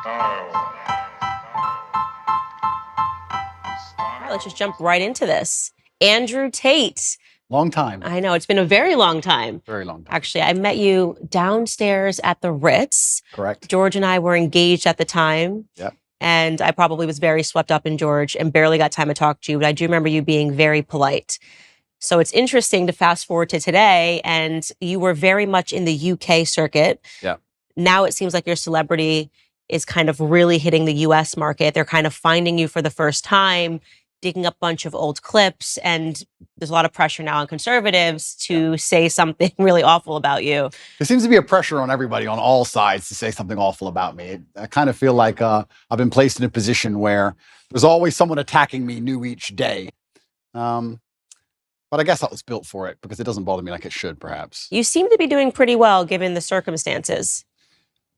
All right, let's just jump right into this. Andrew Tate. Long time. I know, it's been a very long time. Very long time. Actually, I met you downstairs at the Ritz. Correct. George and I were engaged at the time. Yep. And I probably was very swept up in George and barely got time to talk to you. But I do remember you being very polite. So it's interesting to fast forward to today, and you were very much in the UK circuit. Yeah. Now it seems like your celebrity is kind of really hitting the US market. They're kind of finding you for the first time, digging up a bunch of old clips, and there's a lot of pressure now on conservatives to say something really awful about you. There seems to be a pressure on everybody on all sides to say something awful about me. I kind of feel like I've been placed in a position where there's always someone attacking me new each day. But I guess I was built for it because it doesn't bother me like it should, perhaps. You seem to be doing pretty well given the circumstances.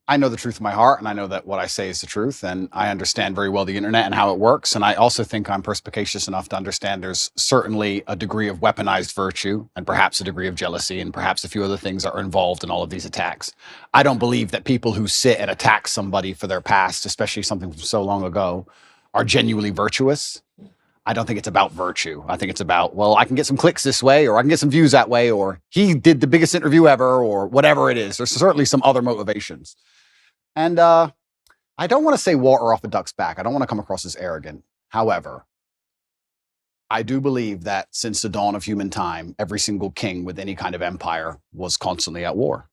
I know the truth in my heart, and I know that what I say is the truth, and I understand very well the internet and how it works. And I also think I'm perspicacious enough to understand there's certainly a degree of weaponized virtue and perhaps a degree of jealousy and perhaps a few other things that are involved in all of these attacks. I don't believe that people who sit and attack somebody for their past, especially something from so long ago, are genuinely virtuous. I don't think it's about virtue. I think it's about, well, I can get some clicks this way, or I can get some views that way, or he did the biggest interview ever, or whatever it is. There's certainly some other motivations. And I don't want to say water off a duck's back. I don't want to come across as arrogant. However, I do believe that since the dawn of human time, every single king with any kind of empire was constantly at war.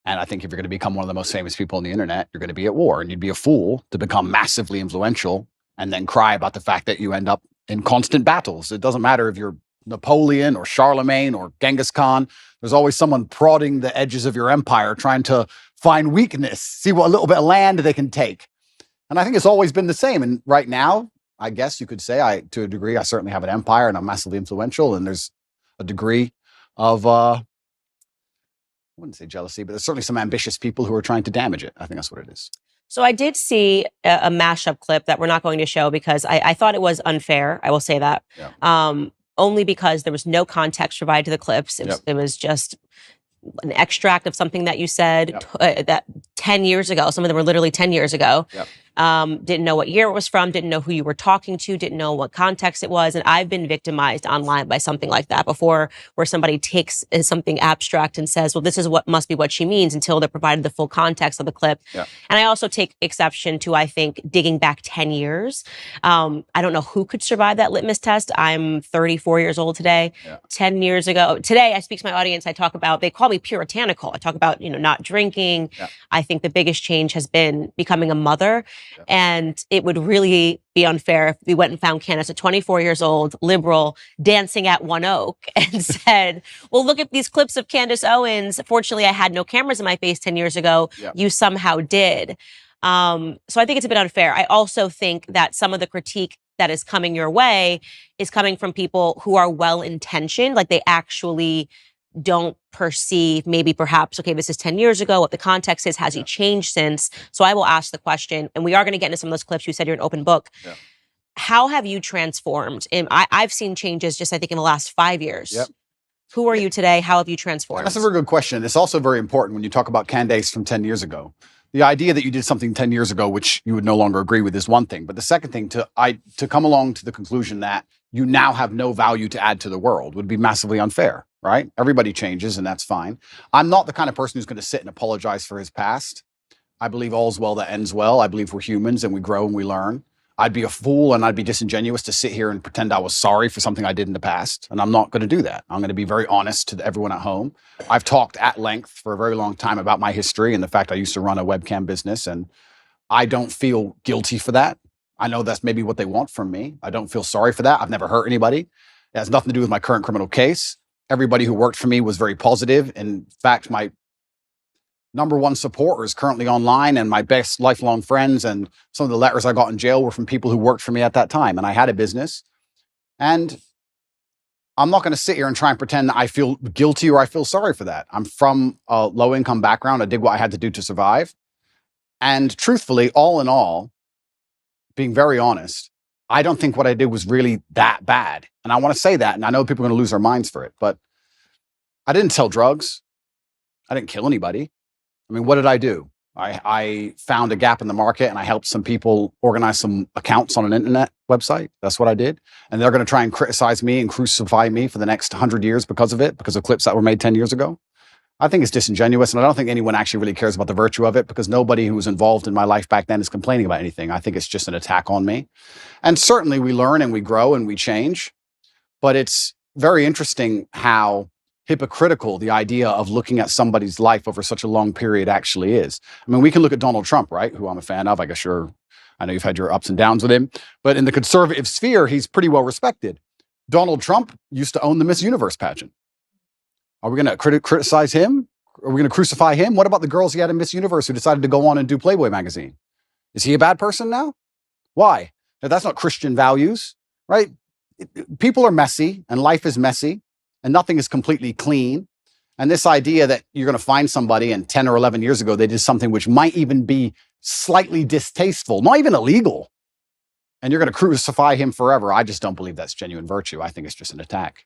And I think if you're going to become one of the most famous people on the internet, you're going to be at war. And you'd be a fool to become massively influential and then cry about the fact that you end up in constant battles. It doesn't matter if you're Napoleon or Charlemagne or Genghis Khan. There's always someone prodding the edges of your empire, trying to find weakness, see what a little bit of land they can take. And I think it's always been the same. And right now, I guess you could say, to a degree, I certainly have an empire and I'm massively influential. And there's a degree of, I wouldn't say jealousy, but there's certainly some ambitious people who are trying to damage it. I think that's what it is. So I did see a mashup clip that we're not going to show because I thought it was unfair. I will say that. Yeah. Only because there was no context provided to the clips. It was just an extract of something that you said that 10 years ago. Some of them were literally 10 years ago. Yep. Didn't know what year it was from, didn't know who you were talking to, didn't know what context it was. And I've been victimized online by something like that before, where somebody takes something abstract and says, well, this is what must be what she means, until they're provided the full context of the clip. Yep. And I also take exception to, I think, digging back 10 years. I don't know who could survive that litmus test. I'm 34 years old today. Yeah. 10 years ago. Today, I speak to my audience. I talk about, they call me puritanical. I talk about, not drinking. Yeah. I think the biggest change has been becoming a mother. Yeah. And it would really be unfair if we went and found Candace at 24 years old, liberal, dancing at One Oak, and said, well, look at these clips of Candace Owens. Fortunately, I had no cameras in my face 10 years ago. Yeah. You somehow did. So I think it's a bit unfair. I also think that some of the critique that is coming your way is coming from people who are well-intentioned, like they actually don't perceive, maybe perhaps, okay, this is 10 years ago, what the context is, has he changed since? So I will ask the question, and we are going to get into some of those clips. You said you're an open book. Yeah. How have you transformed? And I've seen changes just, I think, in the last 5 years. Yep. Who are you today? How have you transformed? That's a very good question. It's also very important when you talk about Candace from 10 years ago. The idea that you did something 10 years ago, which you would no longer agree with, is one thing. But the second thing, to come along to the conclusion that you now have no value to add to the world would be massively unfair, right? Everybody changes, and that's fine. I'm not the kind of person who's going to sit and apologize for his past. I believe all's well that ends well. I believe we're humans and we grow and we learn. I'd be a fool and I'd be disingenuous to sit here and pretend I was sorry for something I did in the past. And I'm not going to do that. I'm going to be very honest to everyone at home. I've talked at length for a very long time about my history and the fact I used to run a webcam business, and I don't feel guilty for that. I know that's maybe what they want from me. I don't feel sorry for that. I've never hurt anybody. It has nothing to do with my current criminal case. Everybody who worked for me was very positive. In fact, my number one supporter is currently online, and my best lifelong friends and some of the letters I got in jail were from people who worked for me at that time. And I had a business, and I'm not going to sit here and try and pretend that I feel guilty or I feel sorry for that. I'm from a low income background. I did what I had to do to survive. And truthfully, all in all, being very honest, I don't think what I did was really that bad. And I want to say that, and I know people are going to lose their minds for it, but I didn't sell drugs. I didn't kill anybody. I mean, what did I do? I found a gap in the market and I helped some people organize some accounts on an internet website. That's what I did. And they're going to try and criticize me and crucify me for the next 100 years because of it, because of clips that were made 10 years ago. I think it's disingenuous, and I don't think anyone actually really cares about the virtue of it, because nobody who was involved in my life back then is complaining about anything. I think it's just an attack on me. And certainly we learn and we grow and we change, but it's very interesting how hypocritical the idea of looking at somebody's life over such a long period actually is. I mean, we can look at Donald Trump, right, who I'm a fan of. I guess I know you've had your ups and downs with him, but in the conservative sphere, he's pretty well respected. Donald Trump used to own the Miss Universe pageant. Are we going to criticize him? Are we going to crucify him? What about the girls he had in Miss Universe who decided to go on and do Playboy magazine? Is he a bad person now? Why? Now, that's not Christian values, right? People are messy and life is messy and nothing is completely clean. And this idea that you're going to find somebody and 10 or 11 years ago, they did something which might even be slightly distasteful, not even illegal, and you're going to crucify him forever. I just don't believe that's genuine virtue. I think it's just an attack.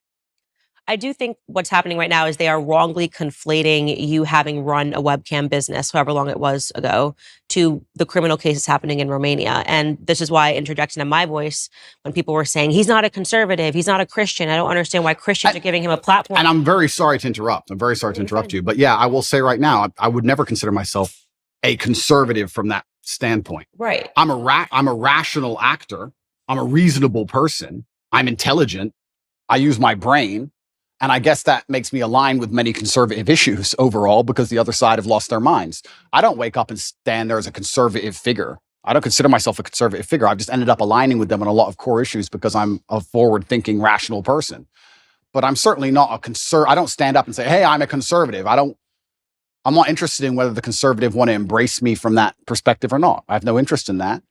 I do think what's happening right now is they are wrongly conflating you having run a webcam business, however long it was ago, to the criminal cases happening in Romania. And this is why I interjected in my voice when people were saying, he's not a conservative, he's not a Christian. I don't understand why Christians are giving him a platform. And I'm very sorry to interrupt. I'm very sorry to interrupt you. But yeah, I will say right now, I would never consider myself a conservative from that standpoint. Right. I'm a rational actor. I'm a reasonable person. I'm intelligent. I use my brain. And I guess that makes me align with many conservative issues overall, because the other side have lost their minds. I don't wake up and stand there as a conservative figure. I don't consider myself a conservative figure. I've just ended up aligning with them on a lot of core issues because I'm a forward-thinking, rational person. But I'm certainly not I don't stand up and say, hey, I'm a conservative. I'm not interested in whether the conservative want to embrace me from that perspective or not. I have no interest in that.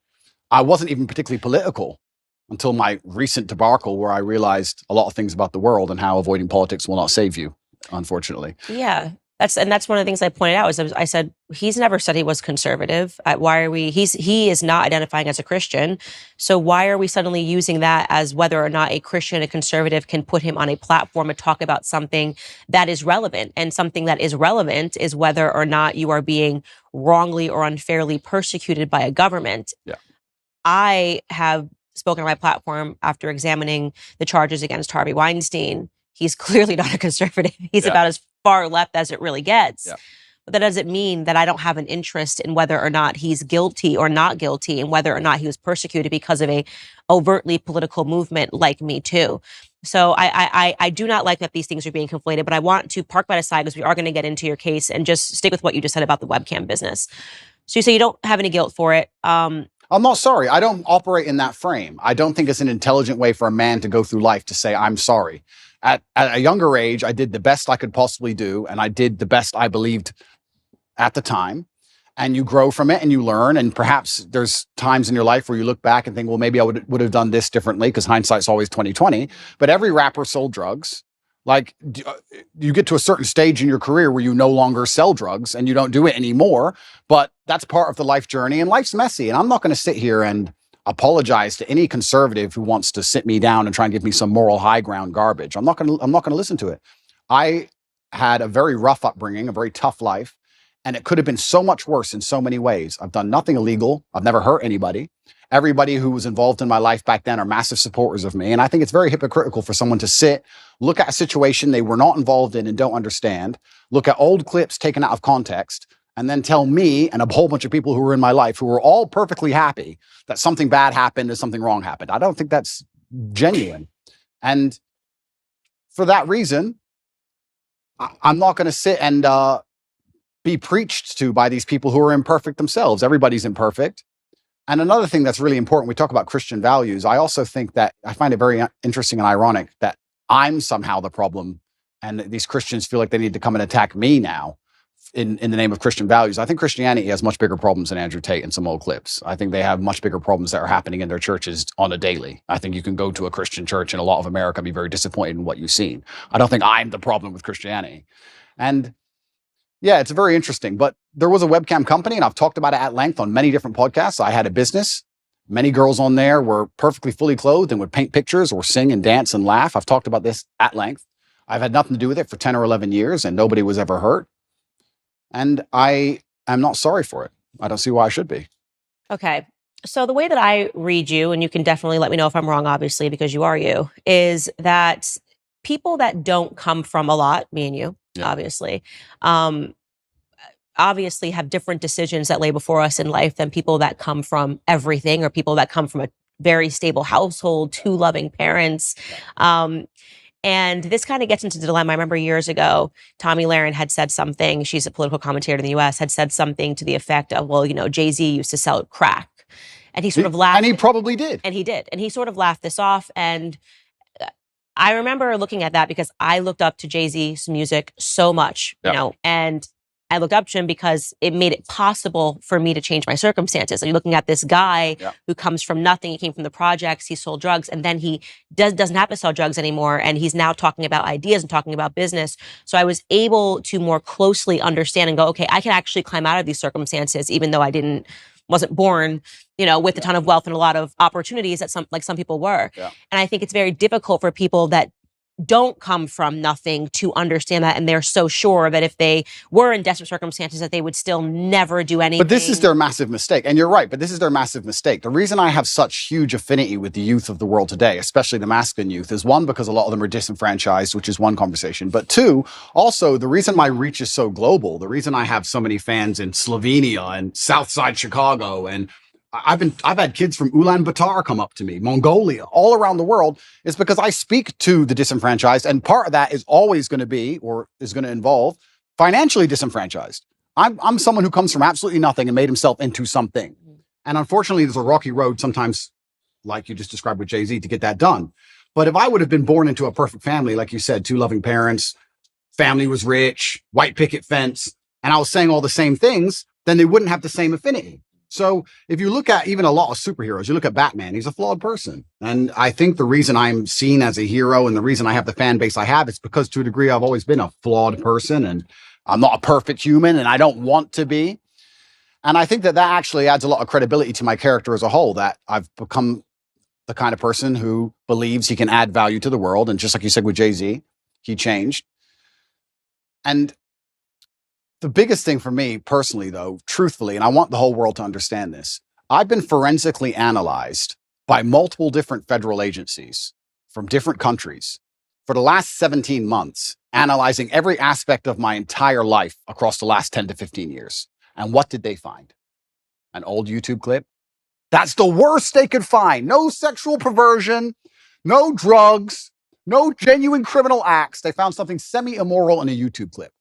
I wasn't even particularly political until my recent debacle, where I realized a lot of things about the world and how avoiding politics will not save you, unfortunately. Yeah, that's one of the things I pointed out. I said, he's never said he was conservative. He is not identifying as a Christian. So why are we suddenly using that as whether or not a Christian, a conservative can put him on a platform and talk about something that is relevant? And something that is relevant is whether or not you are being wrongly or unfairly persecuted by a government. Yeah. I have spoken on my platform after examining the charges against Harvey Weinstein. He's clearly not a conservative. He's about as far left as it really gets. Yeah. But that doesn't mean that I don't have an interest in whether or not he's guilty or not guilty, and whether or not he was persecuted because of a overtly political movement like Me Too. So I do not like that these things are being conflated, but I want to park that aside because we are going to get into your case and just stick with what you just said about the webcam business. So you say you don't have any guilt for it. I'm not sorry. I don't operate in that frame. I don't think it's an intelligent way for a man to go through life to say, I'm sorry. At a younger age, I did the best I could possibly do, and I did the best I believed at the time. And you grow from it and you learn. And perhaps there's times in your life where you look back and think, well, maybe I would have done this differently, because hindsight's always 20/20. But every rapper sold drugs. Like, you get to a certain stage in your career where you no longer sell drugs and you don't do it anymore, but that's part of the life journey, and life's messy. And I'm not going to sit here and apologize to any conservative who wants to sit me down and try and give me some moral high ground garbage. I'm not going to listen to it. I had a very rough upbringing, a very tough life, and it could have been so much worse in so many ways. I've done nothing illegal. I've never hurt anybody. Everybody who was involved in my life back then are massive supporters of me. And I think it's very hypocritical for someone to look at a situation they were not involved in and don't understand, look at old clips taken out of context, and then tell me and a whole bunch of people who were in my life who were all perfectly happy that something bad happened and something wrong happened. I don't think that's genuine. And for that reason, I'm not going to sit and be preached to by these people who are imperfect themselves. Everybody's imperfect. And another thing that's really important, we talk about Christian values. I also think that I find it very interesting and ironic that I'm somehow the problem, and these Christians feel like they need to come and attack me now in the name of Christian values. I think Christianity has much bigger problems than Andrew Tate in some old clips. I think they have much bigger problems that are happening in their churches on a daily. I think you can go to a Christian church in a lot of America and be very disappointed in what you've seen. I don't think I'm the problem with Christianity. And yeah, it's very interesting. But there was a webcam company, and I've talked about it at length on many different podcasts. I had a business. Many girls on there were perfectly fully clothed and would paint pictures or sing and dance and laugh. I've talked about this at length. I've had nothing to do with it for 10 or 11 years, and nobody was ever hurt. And I am not sorry for it. I don't see why I should be. Okay. So the way that I read you, and you can definitely let me know if I'm wrong, obviously, because you are you, is that people that don't come from a lot, me and you, Yeah. um, obviously have different decisions that lay before us in life than people that come from everything or people that come from a very stable household, two loving parents. And this kind of gets into the dilemma. I remember years ago, Tommy Lahren had said something. She's a political commentator in the US, had said something to the effect of, well, Jay-Z used to sell crack. And he sort of laughed. And he probably did. And he did. And he sort of laughed this off. And I remember looking at that because I looked up to Jay-Z's music so much, and I looked up to him because it made it possible for me to change my circumstances. And you're looking at this guy who comes from nothing. He came from the projects. He sold drugs. And then he doesn't have to sell drugs anymore. And he's now talking about ideas and talking about business. So I was able to more closely understand and go, okay, I can actually climb out of these circumstances, even though I wasn't born, with a ton of wealth and a lot of opportunities that some people were. Yeah. And I think it's very difficult for people that don't come from nothing to understand that. And they're so sure that if they were in desperate circumstances that they would still never do anything. But this is their massive mistake. And you're right, but this is their massive mistake. The reason I have such huge affinity with the youth of the world today, especially the masculine youth, is one, because a lot of them are disenfranchised, which is one conversation. But two, also the reason my reach is so global, the reason I have so many fans in Slovenia and Southside Chicago, and I've had kids from Ulaanbaatar come up to me, Mongolia, all around the world, is because I speak to the disenfranchised, and part of that is always going to be, or is going to involve, financially disenfranchised. I'm someone who comes from absolutely nothing and made himself into something. And unfortunately, there's a rocky road sometimes, like you just described with Jay-Z, to get that done. But if I would have been born into a perfect family, like you said, two loving parents, family was rich, white picket fence, and I was saying all the same things, then they wouldn't have the same affinity. So if you look at even a lot of superheroes, you look at Batman, he's a flawed person. And I think the reason I'm seen as a hero and the reason I have the fan base I have is because to a degree, I've always been a flawed person and I'm not a perfect human and I don't want to be. And I think that actually adds a lot of credibility to my character as a whole, that I've become the kind of person who believes he can add value to the world. And just like you said with Jay-Z, he changed. And the biggest thing for me personally, though, truthfully, and I want the whole world to understand this, I've been forensically analyzed by multiple different federal agencies from different countries for the last 17 months, analyzing every aspect of my entire life across the last 10 to 15 years. And what did they find? An old YouTube clip? That's the worst they could find. No sexual perversion, no drugs, no genuine criminal acts. They found something semi-immoral in a YouTube clip.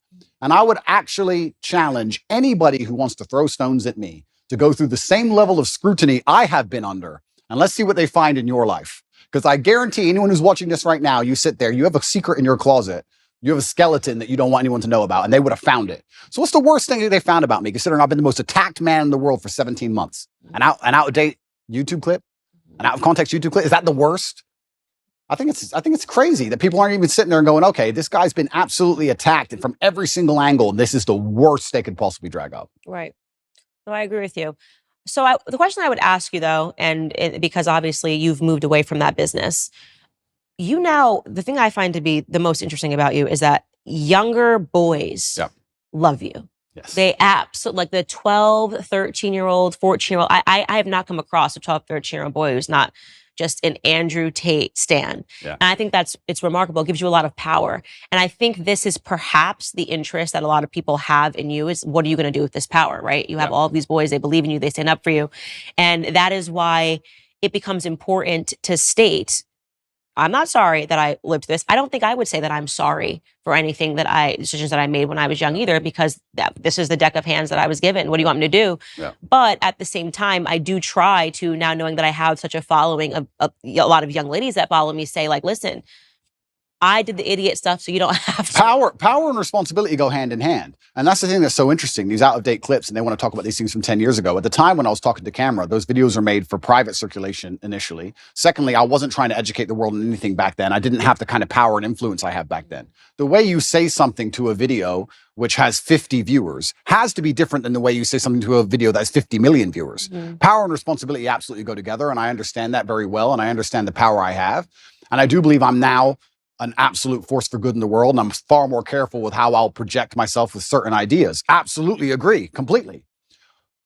And I would actually challenge anybody who wants to throw stones at me to go through the same level of scrutiny I have been under. And let's see what they find in your life. Because I guarantee anyone who's watching this right now, you sit there, you have a secret in your closet. You have a skeleton that you don't want anyone to know about, and they would have found it. So what's the worst thing that they found about me, considering I've been the most attacked man in the world for 17 months? An out-of-date YouTube clip? An out-of-context YouTube clip? Is that the worst? I think it's crazy that people aren't even sitting there and going, okay, this guy's been absolutely attacked and from every single angle, and this is the worst they could possibly drag up. Right. No, I agree with you. So the question I would ask you, though, because obviously you've moved away from that business, the thing I find to be the most interesting about you is that younger boys love you. Yes. They absolutely, like the 12, 13-year-old, 14-year-old. I have not come across a 12, 13-year-old boy who's not just an Andrew Tate stan. Yeah. And I think it's remarkable. It gives you a lot of power. And I think this is perhaps the interest that a lot of people have in you is, what are you going to do with this power, right? You have all of these boys, they believe in you, they stand up for you. And that is why it becomes important to state, I'm not sorry that I lived this. I don't think I would say that I'm sorry for decisions that I made when I was young either, because this is the deck of hands that I was given. What do you want me to do? Yeah. But at the same time, I do try to, now knowing that I have such a following of a lot of young ladies that follow me, say like, listen, I did the idiot stuff, so you don't have to. Power and responsibility go hand in hand. And that's the thing that's so interesting, these out-of-date clips, and they want to talk about these things from 10 years ago. At the time when I was talking to camera, those videos were made for private circulation initially. Secondly, I wasn't trying to educate the world on anything back then. I didn't have the kind of power and influence I have back then. The way you say something to a video which has 50 viewers has to be different than the way you say something to a video that has 50 million viewers. Mm-hmm. Power and responsibility absolutely go together, and I understand that very well, and I understand the power I have. And I do believe I'm now an absolute force for good in the world, and I'm far more careful with how I'll project myself with certain ideas. Absolutely agree, completely.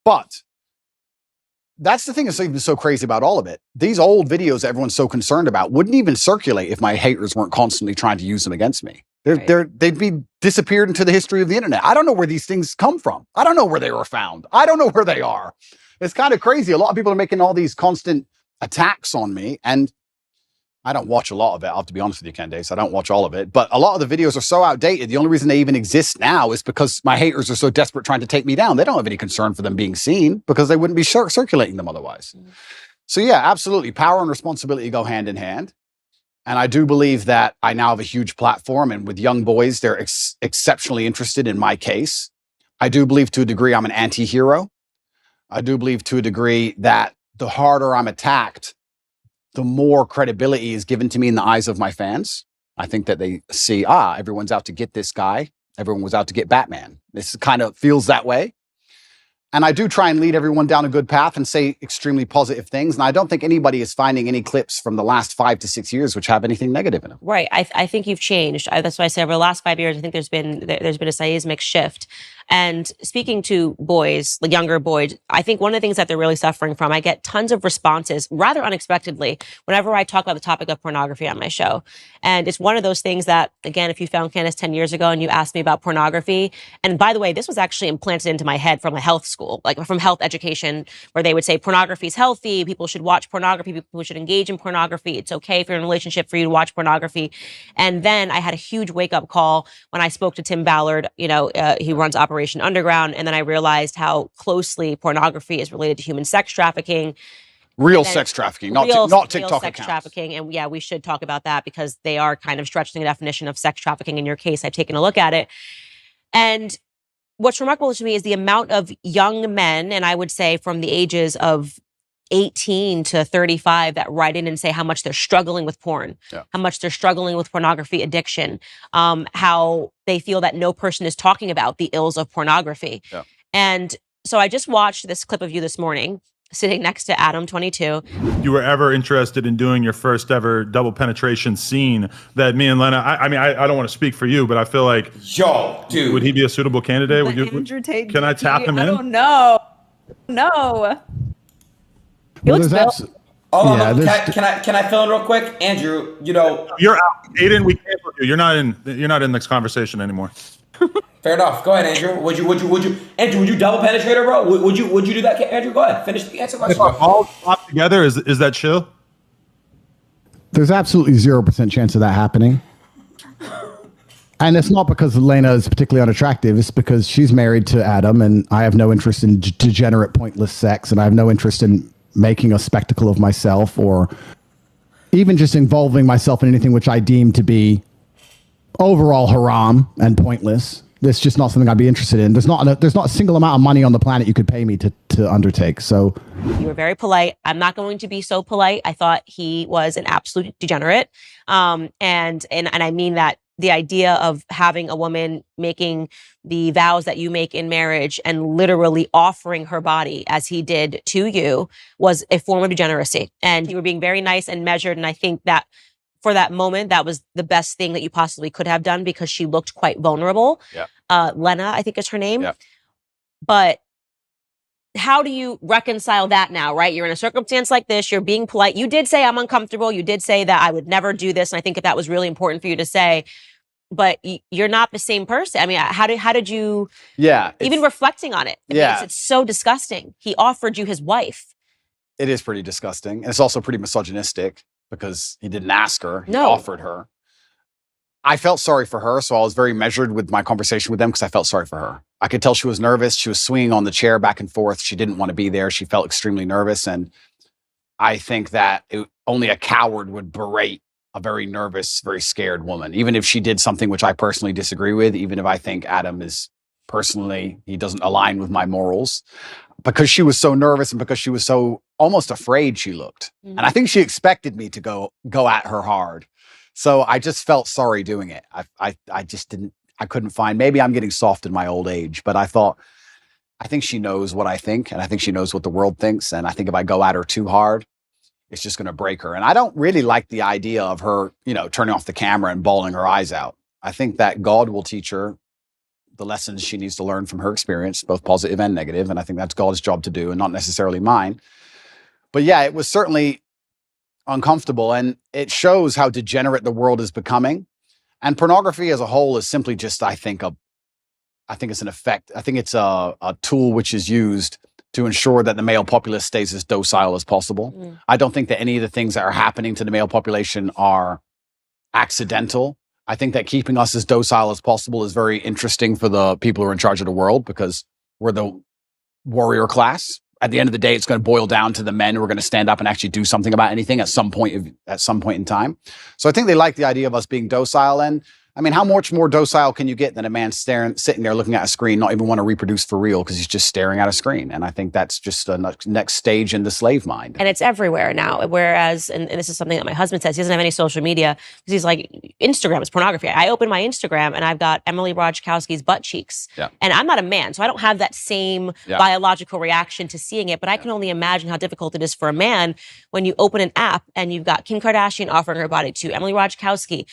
But that's the thing that's even so crazy about all of it. These old videos that everyone's so concerned about wouldn't even circulate if my haters weren't constantly trying to use them against me. They'd be disappeared into the history of the internet. I don't know where these things come from. I don't know where they were found. I don't know where they are. It's kind of crazy. A lot of people are making all these constant attacks on me, and I don't watch a lot of it. I'll have to be honest with you, Candace. I don't watch all of it, but a lot of the videos are so outdated. The only reason they even exist now is because my haters are so desperate trying to take me down. They don't have any concern for them being seen because they wouldn't be circulating them otherwise. So yeah, absolutely. Power and responsibility go hand in hand. And I do believe that I now have a huge platform, and with young boys, they're exceptionally interested in my case. I do believe to a degree I'm an anti-hero. I do believe to a degree that the harder I'm attacked, the more credibility is given to me in the eyes of my fans. I think that they see, everyone's out to get this guy. Everyone was out to get Batman. This kind of feels that way. And I do try and lead everyone down a good path and say extremely positive things. And I don't think anybody is finding any clips from the last 5 to 6 years which have anything negative in them. Right. I think you've changed. That's why I say over the last 5 years, I think there's been a seismic shift. And speaking to boys, like younger boys, I think one of the things that they're really suffering from, I get tons of responses rather unexpectedly whenever I talk about the topic of pornography on my show. And it's one of those things that, again, if you found Candace 10 years ago and you asked me about pornography, and by the way, this was actually implanted into my head from a health school, like from health education, where they would say pornography is healthy, people should watch pornography, people should engage in pornography, it's okay if you're in a relationship for you to watch pornography. And then I had a huge wake-up call when I spoke to Tim Ballard, he runs Operation Underground, and then I realized how closely pornography is related to human sex trafficking. Real sex trafficking, not TikTok sex accounts. Trafficking. And yeah, we should talk about that because they are kind of stretching the definition of sex trafficking. In your case, I've taken a look at it. And what's remarkable to me is the amount of young men, and I would say from the ages of 18 to 35, that write in and say how much they're struggling with porn, how much they're struggling with pornography addiction, how they feel that no person is talking about the ills of pornography. Yeah. And so I just watched this clip of you this morning, sitting next to Adam, 22. You were ever interested in doing your first ever double penetration scene that me and Lena, I mean, I don't want to speak for you, but I feel like, yo, dude, would he be a suitable candidate? Andrew Tate, can I tap him in? I don't know. No. He looks built. Can I fill in real quick, Andrew? You're out. Aiden, we canceled you. You're not in this conversation anymore. Fair enough. Go ahead, Andrew. Would you double penetrate her, bro? Would you do that, Andrew? Go ahead. Finish the answer question. If all pop together, is that chill? There's absolutely 0% chance of that happening. And it's not because Elena is particularly unattractive. It's because she's married to Adam, and I have no interest in degenerate, pointless sex, and I have no interest in making a spectacle of myself or even just involving myself in anything which I deem to be overall haram and pointless. It's just not something I'd be interested in. There's not a single amount of money on the planet you could pay me to undertake. So you were very polite. I'm not going to be so polite. I thought he was an absolute degenerate. And I mean that. The idea of having a woman making the vows that you make in marriage and literally offering her body as he did to you was a form of degeneracy. And you were being very nice and measured. And I think that for that moment, that was the best thing that you possibly could have done because she looked quite vulnerable. Yeah. Lena, I think is her name. Yeah. But how do you reconcile that now, right? You're in a circumstance like this. You're being polite. You did say I'm uncomfortable. You did say that I would never do this. And I think that was really important for you to say. But you're not the same person. I mean, how did you? Yeah. Even reflecting on it. It's so disgusting. He offered you his wife. It is pretty disgusting. And it's also pretty misogynistic because he didn't ask her. He offered her. I felt sorry for her, so I was very measured with my conversation with them because I felt sorry for her. I could tell she was nervous. She was swinging on the chair back and forth. She didn't want to be there. She felt extremely nervous. And I think that only a coward would berate a very nervous, very scared woman, even if she did something which I personally disagree with, even if I think Adam he doesn't align with my morals, because she was so nervous and because she was so almost afraid she looked. Mm-hmm. And I think she expected me to go at her hard. So I just felt sorry doing it. I couldn't find, maybe I'm getting soft in my old age, but I think she knows what I think, and I think she knows what the world thinks. And I think if I go at her too hard, it's just going to break her. And I don't really like the idea of her, turning off the camera and bawling her eyes out. I think that God will teach her the lessons she needs to learn from her experience, both positive and negative. And I think that's God's job to do and not necessarily mine. But yeah, it was certainly uncomfortable, and it shows how degenerate the world is becoming. And pornography as a whole is simply just, I think it's an effect. I think it's a tool which is used to ensure that the male populace stays as docile as possible. I don't think that any of the things that are happening to the male population are accidental. I think that keeping us as docile as possible is very interesting for the people who are in charge of the world, because we're the warrior class. At the end of the day, it's going to boil down to the men who are going to stand up and actually do something about anything at some point in time. So I think they like the idea of us being docile. And I mean, how much more docile can you get than a man sitting there looking at a screen, not even want to reproduce for real because he's just staring at a screen? And I think that's just a next stage in the slave mind. And it's everywhere now. Whereas, and this is something that my husband says, he doesn't have any social media because he's like, Instagram is pornography. I open my Instagram and I've got Emily Ratajkowski's butt cheeks. Yeah. And I'm not a man, so I don't have that same biological reaction to seeing it. But I can only imagine how difficult it is for a man when you open an app and you've got Kim Kardashian offering her body to Emily Ratajkowski.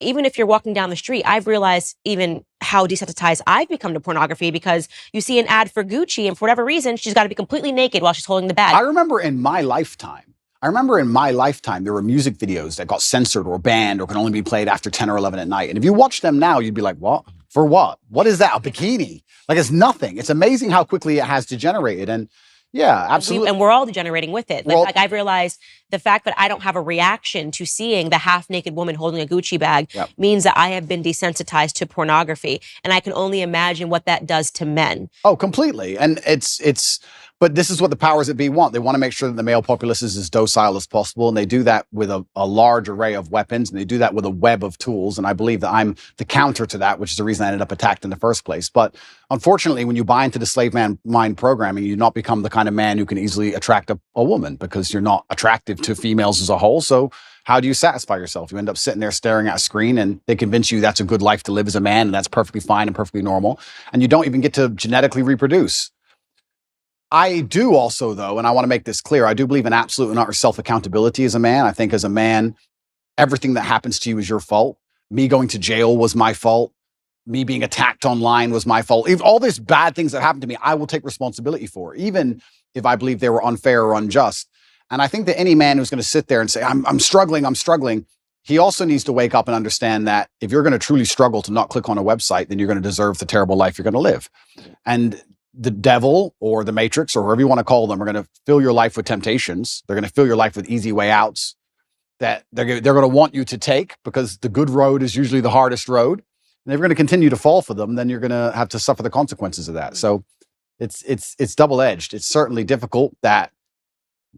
Even if you're walking down the street, I've realized even how desensitized I've become to pornography, because you see an ad for Gucci and for whatever reason, she's got to be completely naked while she's holding the bag. I remember in my lifetime, there were music videos that got censored or banned or can only be played after 10 or 11 at night. And if you watch them now, you'd be like, what? For what? What is that? A bikini? Like, it's nothing. It's amazing how quickly it has degenerated. And yeah, absolutely. And we're all degenerating with it. Like I've realized the fact that I don't have a reaction to seeing the half-naked woman holding a Gucci bag means that I have been desensitized to pornography. And I can only imagine what that does to men. Oh, completely. And but this is what the powers that be want. They want to make sure that the male populace is as docile as possible. And they do that with a large array of weapons. And they do that with a web of tools. And I believe that I'm the counter to that, which is the reason I ended up attacked in the first place. But unfortunately, when you buy into the slave mind programming, you not become the kind of man who can easily attract a woman, because you're not attractive to females as a whole. So how do you satisfy yourself? You end up sitting there staring at a screen, and they convince you that's a good life to live as a man, and that's perfectly fine and perfectly normal. And you don't even get to genetically reproduce. I do also, though, and I want to make this clear, I do believe in absolute and utter self-accountability as a man. I think as a man, everything that happens to you is your fault. Me going to jail was my fault. Me being attacked online was my fault. If all these bad things that happened to me, I will take responsibility for, even if I believe they were unfair or unjust. And I think that any man who's going to sit there and say, I'm struggling, he also needs to wake up and understand that if you're going to truly struggle to not click on a website, then you're going to deserve the terrible life you're going to live. And the devil or the matrix or whoever you want to call them are going to fill your life with temptations. They're going to fill your life with easy way outs that they're going to want you to take, because the good road is usually the hardest road. And if you're going to continue to fall for them, then you're going to have to suffer the consequences of that. So it's double-edged. It's certainly difficult that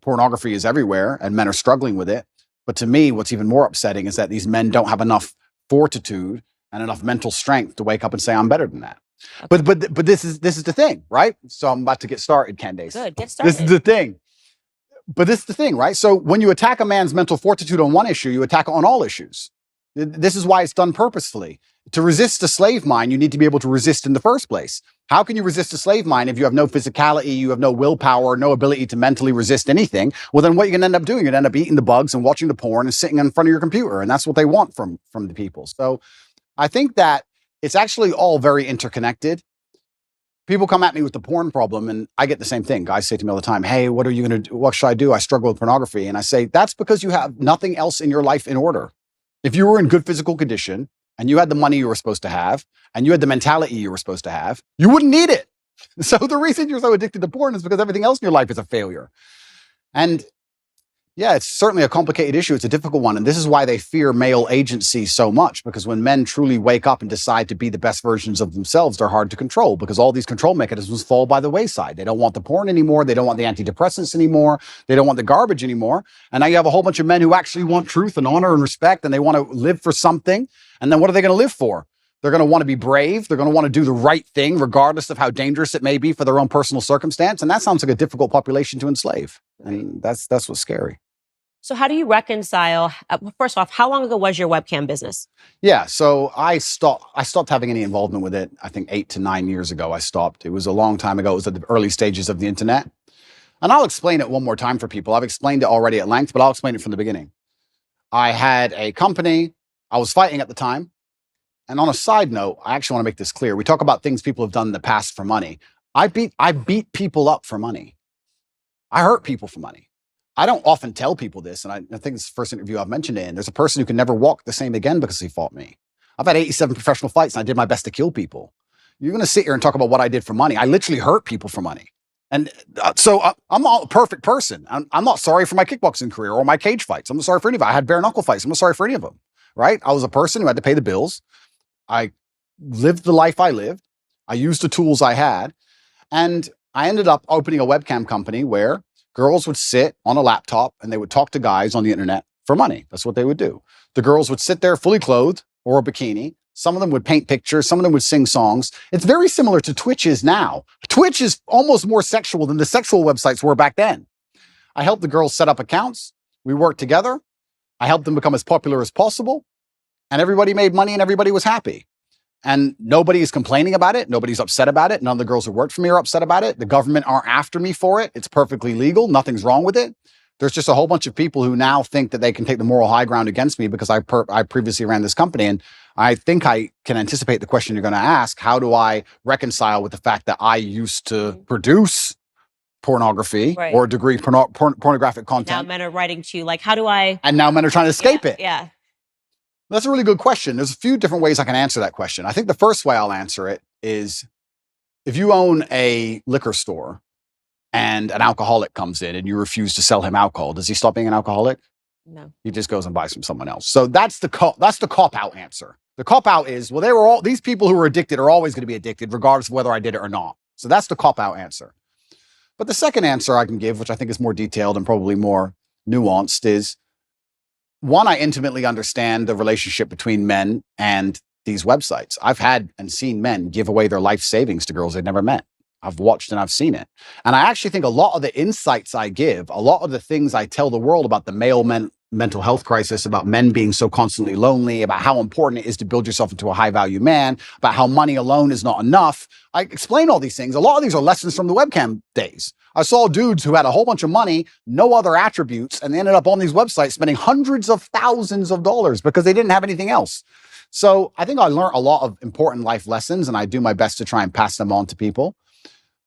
pornography is everywhere and men are struggling with it. But to me, what's even more upsetting is that these men don't have enough fortitude and enough mental strength to wake up and say, I'm better than that. Okay. But this is the thing, right? So I'm about to get started, Candace. Good, get started. This is the thing. But this is the thing, right? So when you attack a man's mental fortitude on one issue, you attack it on all issues. This is why it's done purposefully. To resist a slave mind, you need to be able to resist in the first place. How can you resist a slave mind if you have no physicality, you have no willpower, no ability to mentally resist anything? Well, then what you're going to end up doing, you're going to end up eating the bugs and watching the porn and sitting in front of your computer. And that's what they want from the people. So I think that it's actually all very interconnected. People come at me with the porn problem, and I get the same thing. Guys say to me all the time, hey, what are you going to do? What should I do? I struggle with pornography. And I say, that's because you have nothing else in your life in order. If you were in good physical condition and you had the money you were supposed to have and you had the mentality you were supposed to have, you wouldn't need it. So the reason you're so addicted to porn is because everything else in your life is a failure. And yeah, it's certainly a complicated issue. It's a difficult one. And this is why they fear male agency so much, because when men truly wake up and decide to be the best versions of themselves, they're hard to control, because all these control mechanisms fall by the wayside. They don't want the porn anymore. They don't want the antidepressants anymore. They don't want the garbage anymore. And now you have a whole bunch of men who actually want truth and honor and respect, and they want to live for something. And then what are they going to live for? They're going to want to be brave. They're going to want to do the right thing, regardless of how dangerous it may be for their own personal circumstance. And that sounds like a difficult population to enslave. And that's what's scary. So how do you reconcile, first off, how long ago was your webcam business? Yeah, so I stopped having any involvement with it. I think 8 to 9 years ago I stopped. It was a long time ago. It was at the early stages of the internet. And I'll explain it one more time for people. I've explained it already at length, but I'll explain it from the beginning. I had a company. I was fighting at the time. And on a side note, I actually want to make this clear. We talk about things people have done in the past for money. I beat people up for money. I hurt people for money. I don't often tell people this, and I think it's the first interview I've mentioned it in. There's a person who can never walk the same again because he fought me. I've had 87 professional fights, and I did my best to kill people. You're going to sit here and talk about what I did for money. I literally hurt people for money. And I'm not a perfect person. I'm not sorry for my kickboxing career or my cage fights. I'm not sorry for any of it. I had bare knuckle fights. I'm not sorry for any of them, right? I was a person who had to pay the bills. I lived the life I lived. I used the tools I had. And I ended up opening a webcam company where girls would sit on a laptop and they would talk to guys on the internet for money. That's what they would do. The girls would sit there fully clothed or a bikini. Some of them would paint pictures. Some of them would sing songs. It's very similar to Twitch is now. Twitch is almost more sexual than the sexual websites were back then. I helped the girls set up accounts. We worked together. I helped them become as popular as possible. And everybody made money and everybody was happy. And nobody is complaining about it. Nobody's upset about it. None of the girls who worked for me are upset about it. The government aren't after me for it. It's perfectly legal. Nothing's wrong with it. There's just a whole bunch of people who now think that they can take the moral high ground against me because I previously ran this company. And I think I can anticipate the question you're going to ask. How do I reconcile with the fact that I used to produce pornography or degree pornographic content? Now men are writing to you like, how do I? And now men are trying to escape it. Yeah. That's a really good question. There's a few different ways I can answer that question. I think the first way I'll answer it is if you own a liquor store and an alcoholic comes in and you refuse to sell him alcohol, does he stop being an alcoholic? No. He just goes and buys from someone else. So that's the cop-out answer. The cop-out is, well, these people who are addicted are always going to be addicted regardless of whether I did it or not. So that's the cop-out answer. But the second answer I can give, which I think is more detailed and probably more nuanced, is one, I intimately understand the relationship between men and these websites. I've had and seen men give away their life savings to girls they've never met. I've watched and I've seen it. And I actually think a lot of the insights I give, a lot of the things I tell the world about the male mental health crisis, about men being so constantly lonely, about how important it is to build yourself into a high value man, about how money alone is not enough. I explain all these things. A lot of these are lessons from the webcam days. I saw dudes who had a whole bunch of money, no other attributes, and they ended up on these websites spending hundreds of thousands of dollars because they didn't have anything else. So I think I learned a lot of important life lessons, and I do my best to try and pass them on to people.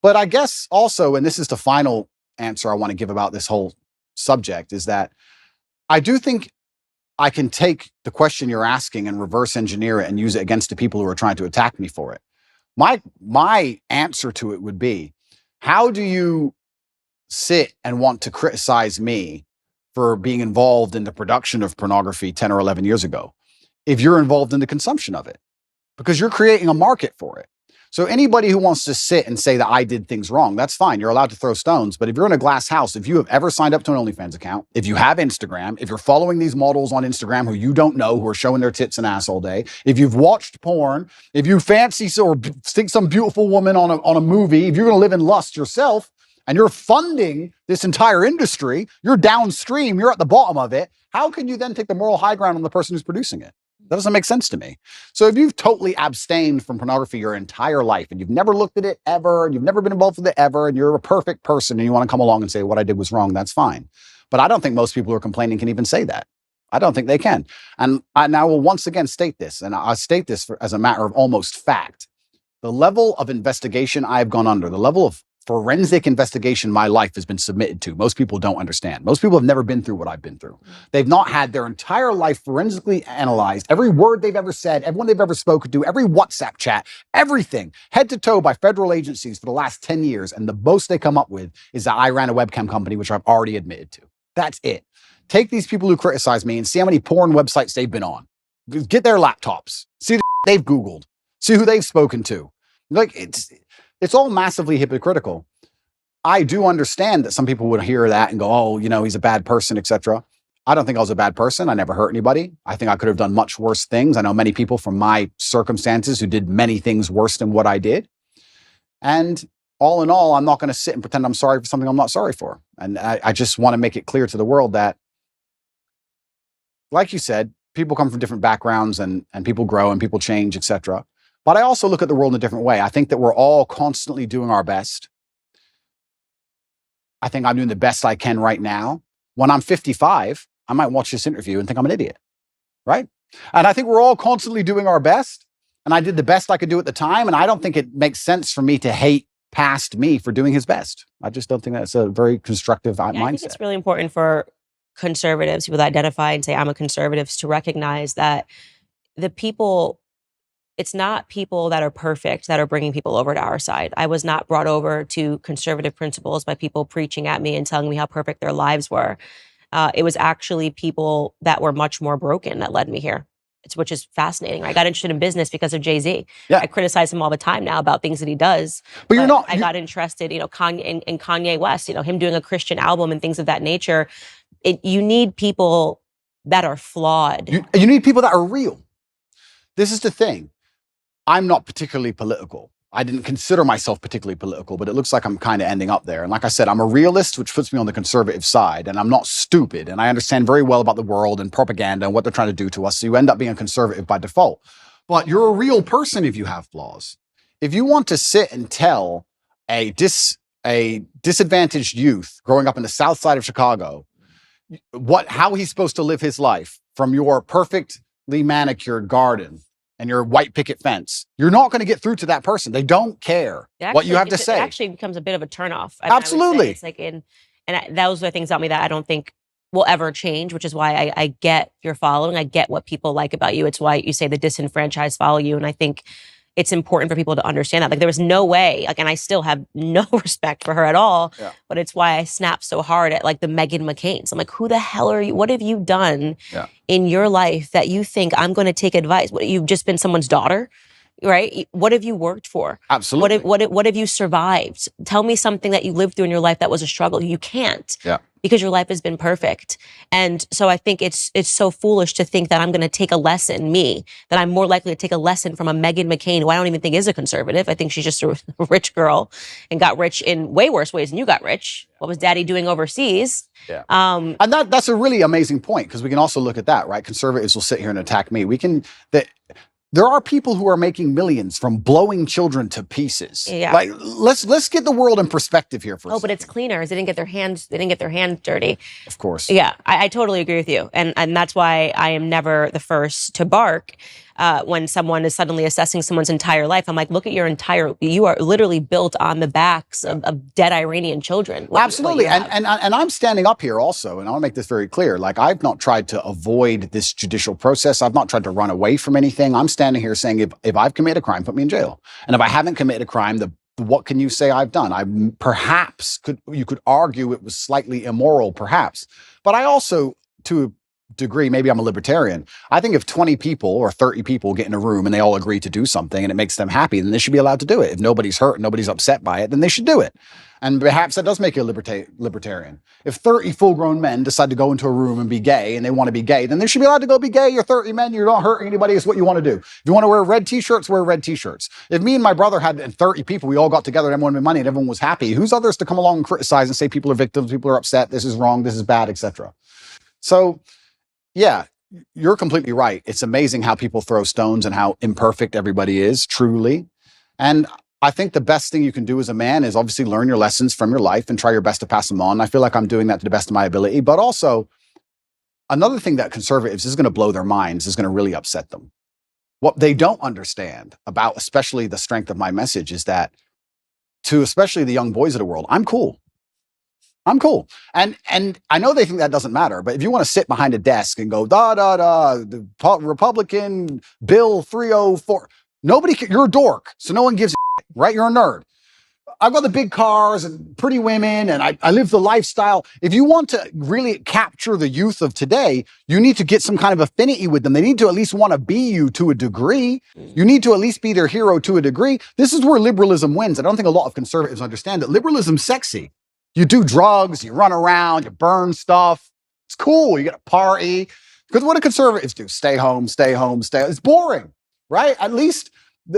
But I guess also, and this is the final answer I want to give about this whole subject, is that I do think I can take the question you're asking and reverse engineer it and use it against the people who are trying to attack me for it. My answer to it would be, how do you sit and want to criticize me for being involved in the production of pornography 10 or 11 years ago if you're involved in the consumption of it? Because you're creating a market for it. So anybody who wants to sit and say that I did things wrong, that's fine. You're allowed to throw stones. But if you're in a glass house, if you have ever signed up to an OnlyFans account, if you have Instagram, if you're following these models on Instagram who you don't know, who are showing their tits and ass all day, if you've watched porn, if you fancy or think some beautiful woman on a movie, if you're going to live in lust yourself and you're funding this entire industry, you're downstream, you're at the bottom of it, how can you then take the moral high ground on the person who's producing it? That doesn't make sense to me. So if you've totally abstained from pornography your entire life and you've never looked at it ever, and you've never been involved with it ever, and you're a perfect person and you want to come along and say what I did was wrong, that's fine. But I don't think most people who are complaining can even say that. I don't think they can. And I will once again state this, and I'll state this as a matter of almost fact. The level of investigation I've gone under, the level of forensic investigation my life has been submitted to, most people don't understand. Most people have never been through what I've been through. They've not had their entire life forensically analyzed, every word they've ever said, everyone they've ever spoken to, every WhatsApp chat, everything, head to toe by federal agencies for the last 10 years. And the most they come up with is that I ran a webcam company, which I've already admitted to. That's it. Take these people who criticize me and see how many porn websites they've been on. Get their laptops, see the they've Googled, see who they've spoken to. Like, it's all massively hypocritical. I do understand that some people would hear that and go, oh, he's a bad person, etc. I don't think I was a bad person. I never hurt anybody. I think I could have done much worse things. I know many people from my circumstances who did many things worse than what I did. And all in all, I'm not going to sit and pretend I'm sorry for something I'm not sorry for. And I just want to make it clear to the world that, like you said, people come from different backgrounds and people grow and people change, etc. But I also look at the world in a different way. I think that we're all constantly doing our best I think I'm doing the best I can right now. When I'm 55, I might watch this interview and think I'm an idiot, right? And I think we're all constantly doing our best. And I did the best I could do at the time. And I don't think it makes sense for me to hate past me for doing his best. I just don't think that's a very constructive mindset. I think it's really important for conservatives, people that identify and say, I'm a conservative, to recognize that the people, it's not people that are perfect that are bringing people over to our side. I was not brought over to conservative principles by people preaching at me and telling me how perfect their lives were. It was actually people that were much more broken that led me here. Which is fascinating. I got interested in business because of Jay-Z. Yeah. I criticize him all the time now about things that he does. But you're not. I got interested, Kanye, in Kanye West, him doing a Christian album and things of that nature. You need people that are flawed. You need people that are real. This is the thing. I'm not particularly political. I didn't consider myself particularly political, but it looks like I'm kind of ending up there. And like I said, I'm a realist, which puts me on the conservative side, and I'm not stupid. And I understand very well about the world and propaganda and what they're trying to do to us. So you end up being a conservative by default. But you're a real person if you have flaws. If you want to sit and tell a disadvantaged youth growing up in the south side of Chicago how he's supposed to live his life from your perfectly manicured garden and your white picket fence, you're not going to get through to that person. They don't care what you have to say. It actually becomes a bit of a turnoff. Absolutely. It's like those are things about me that I don't think will ever change, which is why I get your following. I get what people like about you. It's why you say the disenfranchised follow you. And I think it's important for people to understand that. Like, there was no way, and I still have no respect for her at all, but it's why I snap so hard at the Meghan McCains. I'm like, who the hell are you? What have you done in your life that you think I'm going to take advice? You've just been someone's daughter, right? What have you worked for? Absolutely. What have you survived? Tell me something that you lived through in your life that was a struggle. You can't. Yeah. Because your life has been perfect. And so I think it's so foolish to think that I'm going to take a lesson, that I'm more likely to take a lesson from a Meghan McCain, who I don't even think is a conservative. I think she's just a rich girl and got rich in way worse ways than you got rich. What was daddy doing overseas? Yeah. And that's a really amazing point, because we can also look at that, right? Conservatives will sit here and attack me. There are people who are making millions from blowing children to pieces. Yeah. Let's get the world in perspective here for a second. But it's cleaner. They didn't get their hands dirty. Of course. Yeah, I totally agree with you. And that's why I am never the first to bark when someone is suddenly assessing someone's entire life. I'm like, look at you are literally built on the backs of dead Iranian children. Absolutely. And I'm standing up here also, and I want to make this very clear. I've not tried to avoid this judicial process. I've not tried to run away from anything. I'm standing here saying, if I've committed a crime, put me in jail. And if I haven't committed a crime, what can you say I've done? You could argue it was slightly immoral, perhaps. But I also, to a degree, maybe I'm a libertarian, I think if 20 people or 30 people get in a room and they all agree to do something and it makes them happy, then they should be allowed to do it. If nobody's hurt, nobody's upset by it, then they should do it. And perhaps that does make you a libertarian. If 30 full-grown men decide to go into a room and be gay, and they want to be gay, then they should be allowed to go be gay. You're 30 men, you're not hurting anybody, it's what you want to do. If you want to wear red t-shirts, wear red t-shirts. If me and my brother had 30 people, we all got together and everyone made money and everyone was happy, who's others to come along and criticize and say people are victims, people are upset, this is wrong, this is bad, etc. So, yeah, you're completely right. It's amazing how people throw stones and how imperfect everybody is, truly. And I think the best thing you can do as a man is obviously learn your lessons from your life and try your best to pass them on. I feel like I'm doing that to the best of my ability. But also, another thing that conservatives is going to blow their minds, is going to really upset them. What they don't understand about especially the strength of my message is that, to especially the young boys of the world, I'm cool. I'm cool. And I know they think that doesn't matter, but if you want to sit behind a desk and go, the Republican Bill 304, you're a dork, so no one gives a shit, right? You're a nerd. I've got the big cars and pretty women, and I live the lifestyle. If you want to really capture the youth of today, you need to get some kind of affinity with them. They need to at least want to be you to a degree. You need to at least be their hero to a degree. This is where liberalism wins. I don't think a lot of conservatives understand that liberalism's sexy. You do drugs, you run around, you burn stuff. It's cool. You get a party. Because what do conservatives do? Stay home, stay home, stay home. It's boring, right? At least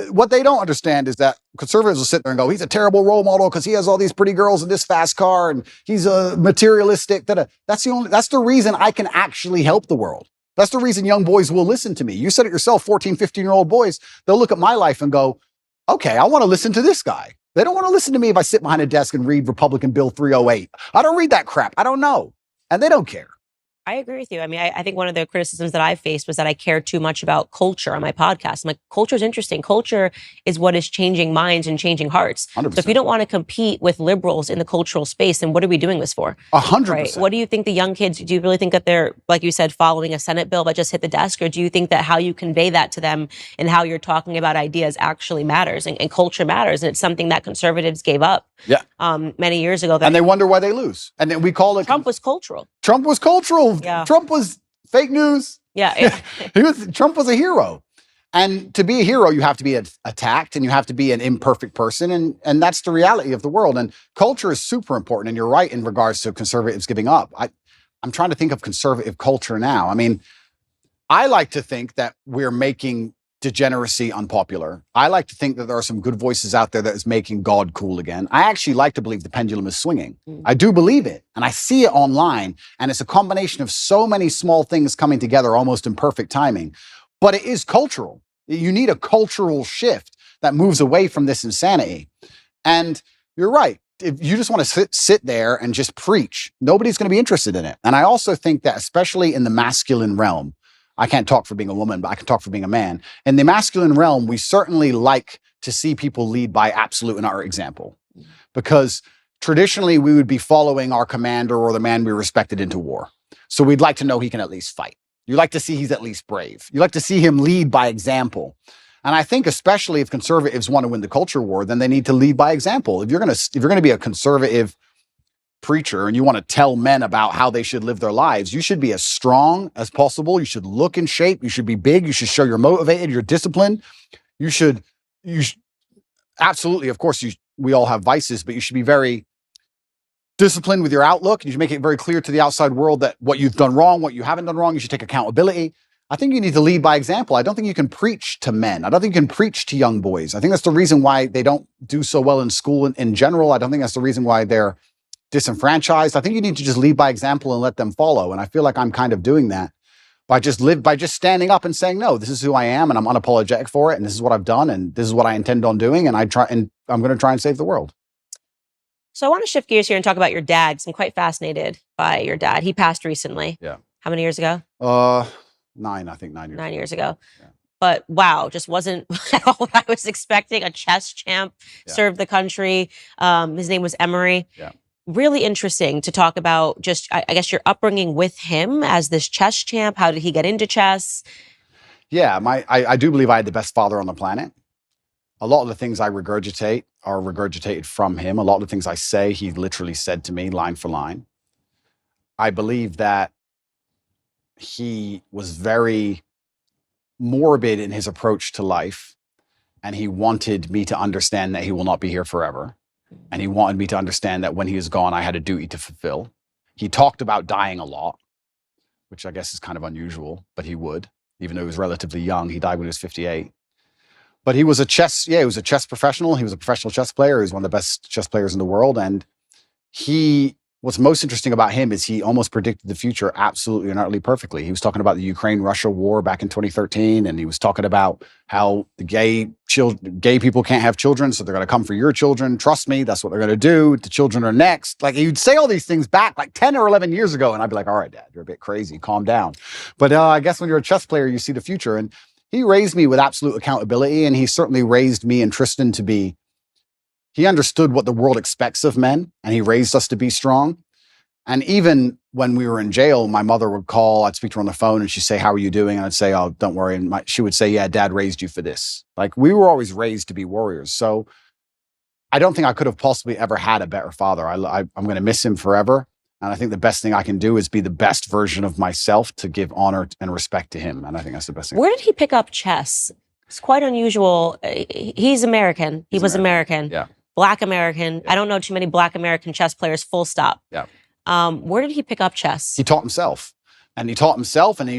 what they don't understand is that conservatives will sit there and go, he's a terrible role model because he has all these pretty girls in this fast car and he's a materialistic. That's the reason I can actually help the world. That's the reason young boys will listen to me. You said it yourself, 14, 15-year-old boys, they'll look at my life and go, okay, I want to listen to this guy. They don't want to listen to me if I sit behind a desk and read Republican Bill 308. I don't read that crap. I don't know. And they don't care. I agree with you. I mean, I think one of the criticisms that I faced was that I care too much about culture on my podcast. I'm like, culture is interesting. Culture is what is changing minds and changing hearts. 100%. So if you don't want to compete with liberals in the cultural space, then what are we doing this for? 100%. Right? What do you think the young kids, do you really think that they're, like you said, following a Senate bill that just hit the desk? Or do you think that how you convey that to them and how you're talking about ideas actually matters and culture matters? And it's something that conservatives gave up many years ago. And they wonder why they lose. And then we call it... Trump was cultural. Trump was cultural. Yeah. Trump was fake news. Yeah. Trump was a hero. And to be a hero, you have to be attacked and you have to be an imperfect person. And that's the reality of the world. And culture is super important. And you're right in regards to conservatives giving up. I'm trying to think of conservative culture now. I mean, I like to think that we're making degeneracy unpopular. I like to think that there are some good voices out there that is making God cool again. I actually like to believe the pendulum is swinging. I do believe it. And I see it online. And it's a combination of so many small things coming together almost in perfect timing. But it is cultural. You need a cultural shift that moves away from this insanity. And you're right. If you just want to sit there and just preach, nobody's going to be interested in it. And I also think that especially in the masculine realm, I can't talk for being a woman, but I can talk for being a man. In the masculine realm, we certainly like to see people lead by absolute and utter example. Because traditionally, we would be following our commander or the man we respected into war. So we'd like to know he can at least fight. You like to see he's at least brave. You like to see him lead by example. And I think especially if conservatives want to win the culture war, then they need to lead by example. If you're going to be a conservative preacher and you want to tell men about how they should live their lives, you should be as strong as possible. You should look in shape. You should be big. You should show you're motivated, you're disciplined. You should absolutely, of course, we all have vices, but you should be very disciplined with your outlook. You should make it very clear to the outside world that what you've done wrong, what you haven't done wrong, you should take accountability. I think you need to lead by example. I don't think you can preach to men. I don't think you can preach to young boys. I think that's the reason why they don't do so well in school in general. I don't think that's the reason why they're disenfranchised. I think you need to just lead by example and let them follow. And I feel like I'm kind of doing that by just standing up and saying, no, this is who I am and I'm unapologetic for it. And this is what I've done. And this is what I intend on doing. And I'm going to try and save the world. So I want to shift gears here and talk about your dad, because I'm quite fascinated by your dad. He passed recently. Yeah. How many years ago? 9 years. 9 years ago. Yeah. But wow, just wasn't what I was expecting. A chess champ, served the country. His name was Emery. Yeah. Really interesting to talk about just, I guess, your upbringing with him as this chess champ. How did he get into chess? Yeah, I do believe I had the best father on the planet. A lot of the things I regurgitate are regurgitated from him. A lot of the things I say, he literally said to me line for line. I believe that he was very morbid in his approach to life, and he wanted me to understand that he will not be here forever. And he wanted me to understand that when he is gone, I had a duty to fulfill. He talked about dying a lot, which I guess is kind of unusual, but he would, even though he was relatively young. He died when he was 58. But he was a chess professional. He was a professional chess player. He was one of the best chess players in the world. And what's most interesting about him is he almost predicted the future absolutely and utterly perfectly. He was talking about the Ukraine-Russia war back in 2013, and he was talking about how the gay people can't have children, so they're going to come for your children. Trust me, that's what they're going to do. The children are next. Like, he'd say all these things back like 10 or 11 years ago, and I'd be like, all right, Dad, you're a bit crazy. Calm down. But I guess when you're a chess player, you see the future. And he raised me with absolute accountability, and he certainly raised me and Tristan to be, he understood what the world expects of men, and he raised us to be strong. And even when we were in jail, my mother would call, I'd speak to her on the phone, and she'd say, how are you doing? And I'd say, oh, don't worry. And she would say, yeah, Dad raised you for this. Like, we were always raised to be warriors. So I don't think I could have possibly ever had a better father. I'm going to miss him forever. And I think the best thing I can do is be the best version of myself to give honor and respect to him. And I think that's the best thing. Where did he pick up chess? It's quite unusual. He's American. He was American. Yeah. Black American. Yeah. I don't know too many Black American chess players, full stop. Yeah. Where did he pick up chess? He taught himself. And he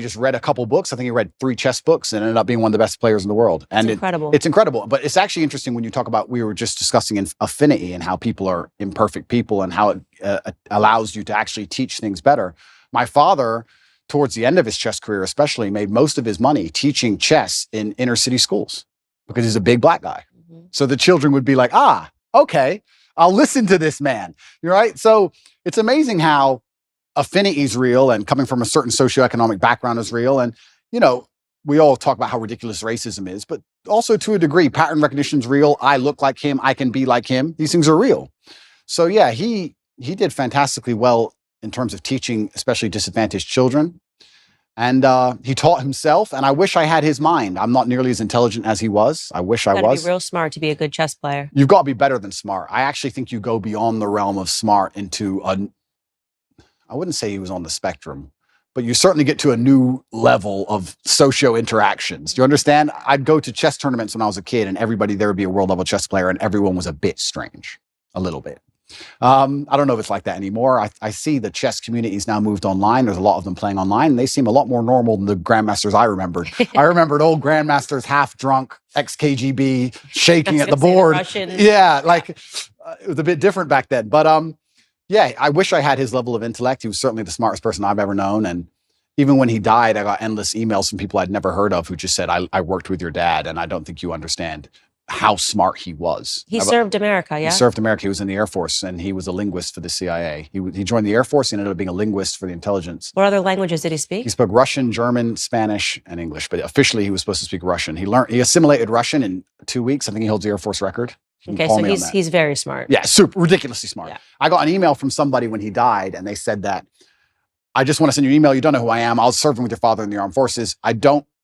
just read a couple books. I think he read 3 chess books and ended up being one of the best players in the world. And it's incredible. It's incredible. But it's actually interesting when you talk about, we were just discussing affinity and how people are imperfect people and how it allows you to actually teach things better. My father, towards the end of his chess career especially, made most of his money teaching chess in inner city schools because he's a big Black guy. Mm-hmm. So the children would be like, okay, I'll listen to this man. Right? So it's amazing how affinity is real and coming from a certain socioeconomic background is real. And, you know, we all talk about how ridiculous racism is, but also to a degree, pattern recognition is real. I look like him. I can be like him. These things are real. So yeah, he did fantastically well in terms of teaching, especially disadvantaged children. And he taught himself, and I wish I had his mind. I'm not nearly as intelligent as he was. I wish I was. You gotta be real smart to be a good chess player. You've got to be better than smart. I actually think you go beyond the realm of smart into I wouldn't say he was on the spectrum, but you certainly get to a new level of socio interactions. Do you understand? I'd go to chess tournaments when I was a kid, and everybody there would be a world level chess player, and everyone was a bit strange, a little bit. I don't know if it's like that anymore. I see the chess communities now moved online. There's a lot of them playing online, and they seem a lot more normal than the grandmasters I remembered. I remembered old grandmasters, half drunk, ex-KGB, shaking at the board. Yeah, like it was a bit different back then. But yeah, I wish I had his level of intellect. He was certainly the smartest person I've ever known. And even when he died, I got endless emails from people I'd never heard of who just said, I worked with your dad, and I don't think you understand how smart he was. He served America, yeah? He served America. He was in the Air Force, and he was a linguist for the CIA. He joined the Air Force. He ended up being a linguist for the intelligence. What other languages did he speak? He spoke Russian, German, Spanish, and English. But officially, he was supposed to speak Russian. He assimilated Russian in 2 weeks. I think he holds the Air Force record. Okay, so he's very smart. Yeah, super ridiculously smart. Yeah. I got an email from somebody when he died, and they said that, I just want to send you an email. You don't know who I am. I was serving with your father in the armed forces.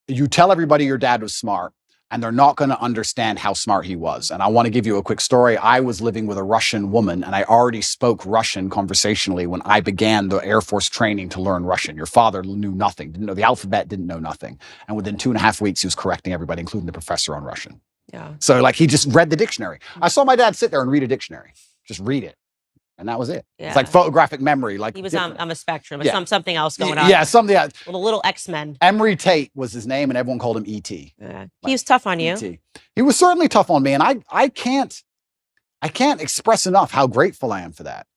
You tell everybody your dad was smart, and they're not going to understand how smart he was. And I want to give you a quick story. I was living with a Russian woman, and I already spoke Russian conversationally when I began the Air Force training to learn Russian. Your father knew nothing, didn't know the alphabet, didn't know nothing. And within 2.5 weeks, he was correcting everybody, including the professor on Russian. Yeah. So like he just read the dictionary. I saw my dad sit there and read a dictionary, just read it. And that was it. Yeah. It's like photographic memory. Like he was on a spectrum. Yeah. Something else going on. Yeah, something. Yeah. Little X-Men. Emery Tate was his name, and everyone called him E.T. Yeah. He was tough on you. E.T. He was certainly tough on me, and I can't express enough how grateful I am for that.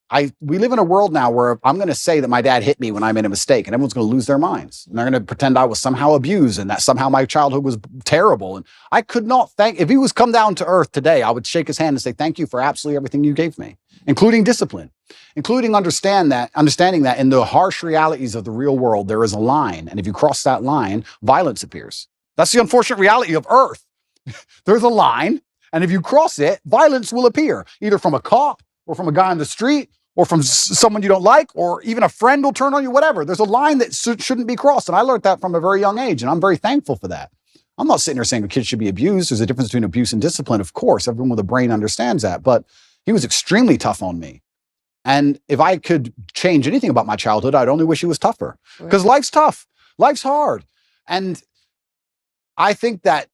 We live in a world now where I'm going to say that my dad hit me when I made a mistake, and everyone's going to lose their minds. And they're going to pretend I was somehow abused and that somehow my childhood was terrible. And I could not if he was come down to earth today, I would shake his hand and say, thank you for absolutely everything you gave me, including discipline, including understanding that in the harsh realities of the real world, there is a line. And if you cross that line, violence appears. That's the unfortunate reality of earth. There's a line. And if you cross it, violence will appear, either from a cop or from a guy on the street, or from someone you don't like, or even a friend will turn on you, whatever. There's a line that shouldn't be crossed. And I learned that from a very young age, and I'm very thankful for that. I'm not sitting here saying a kid should be abused. There's a difference between abuse and discipline, of course. Everyone with a brain understands that. But he was extremely tough on me. And if I could change anything about my childhood, I'd only wish he was tougher. Because life's tough. Life's hard. And I think that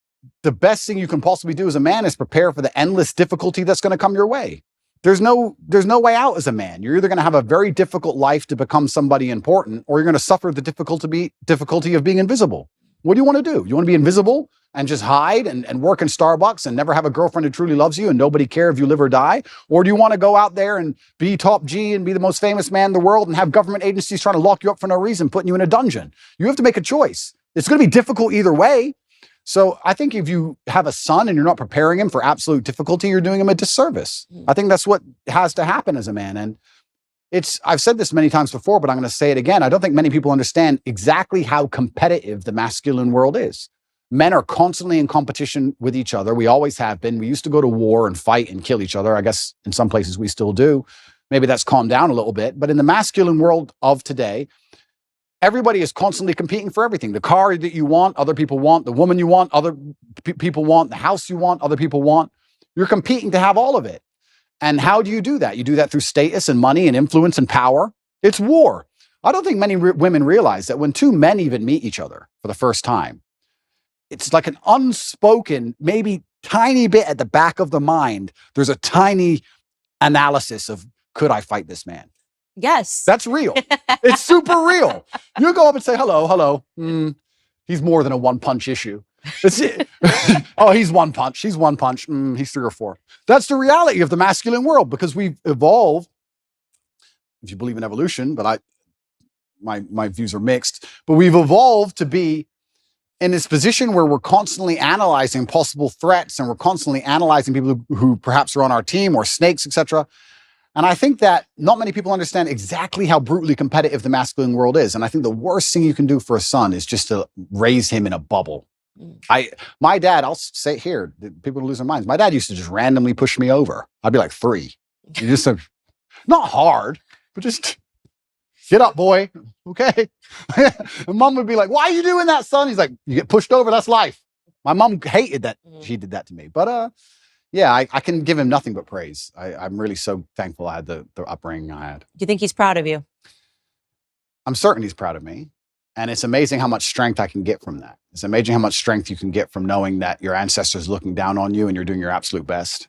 the best thing you can possibly do as a man is prepare for the endless difficulty that's going to come your way. There's no way out as a man. You're either going to have a very difficult life to become somebody important, or you're going to suffer the difficulty of being invisible. What do you want to do? You want to be invisible and just hide and work in Starbucks and never have a girlfriend who truly loves you and nobody care if you live or die? Or do you want to go out there and be top G and be the most famous man in the world and have government agencies trying to lock you up for no reason, putting you in a dungeon? You have to make a choice. It's going to be difficult either way. So I think if you have a son and you're not preparing him for absolute difficulty, you're doing him a disservice. I think that's what has to happen as a man. And I've said this many times before, but I'm going to say it again. I don't think many people understand exactly how competitive the masculine world is. Men are constantly in competition with each other. We always have been. We used to go to war and fight and kill each other. I guess in some places we still do. Maybe that's calmed down a little bit. But in the masculine world of today, everybody is constantly competing for everything. The car that you want, other people want. The woman you want, other people want. The house you want, other people want. You're competing to have all of it. And how do you do that? You do that through status and money and influence and power. It's war. I don't think many women realize that when two men even meet each other for the first time, it's like an unspoken, maybe tiny bit at the back of the mind. There's a tiny analysis of, could I fight this man? Yes. That's real. It's super real. You go up and say, hello. He's more than a one-punch issue. It's it. Oh, he's one punch. He's one punch. He's 3 or 4. That's the reality of the masculine world, because we've evolved, if you believe in evolution, but my views are mixed, but we've evolved to be in this position where we're constantly analyzing possible threats and we're constantly analyzing people who perhaps are on our team or snakes, etc. And I think that not many people understand exactly how brutally competitive the masculine world is. And I think the worst thing you can do for a son is just to raise him in a bubble. My dad, I'll say it here, people lose their minds. My dad used to just randomly push me over. I'd be like 3. You just not hard, but just get up, boy. Okay. And mom would be like, why are you doing that, son? He's like, you get pushed over. That's life. My mom hated that she did that to me. But yeah, I can give him nothing but praise. I'm really so thankful I had the upbringing I had. Do you think he's proud of you? I'm certain he's proud of me. And it's amazing how much strength I can get from that. It's amazing how much strength you can get from knowing that your ancestors looking down on you and you're doing your absolute best.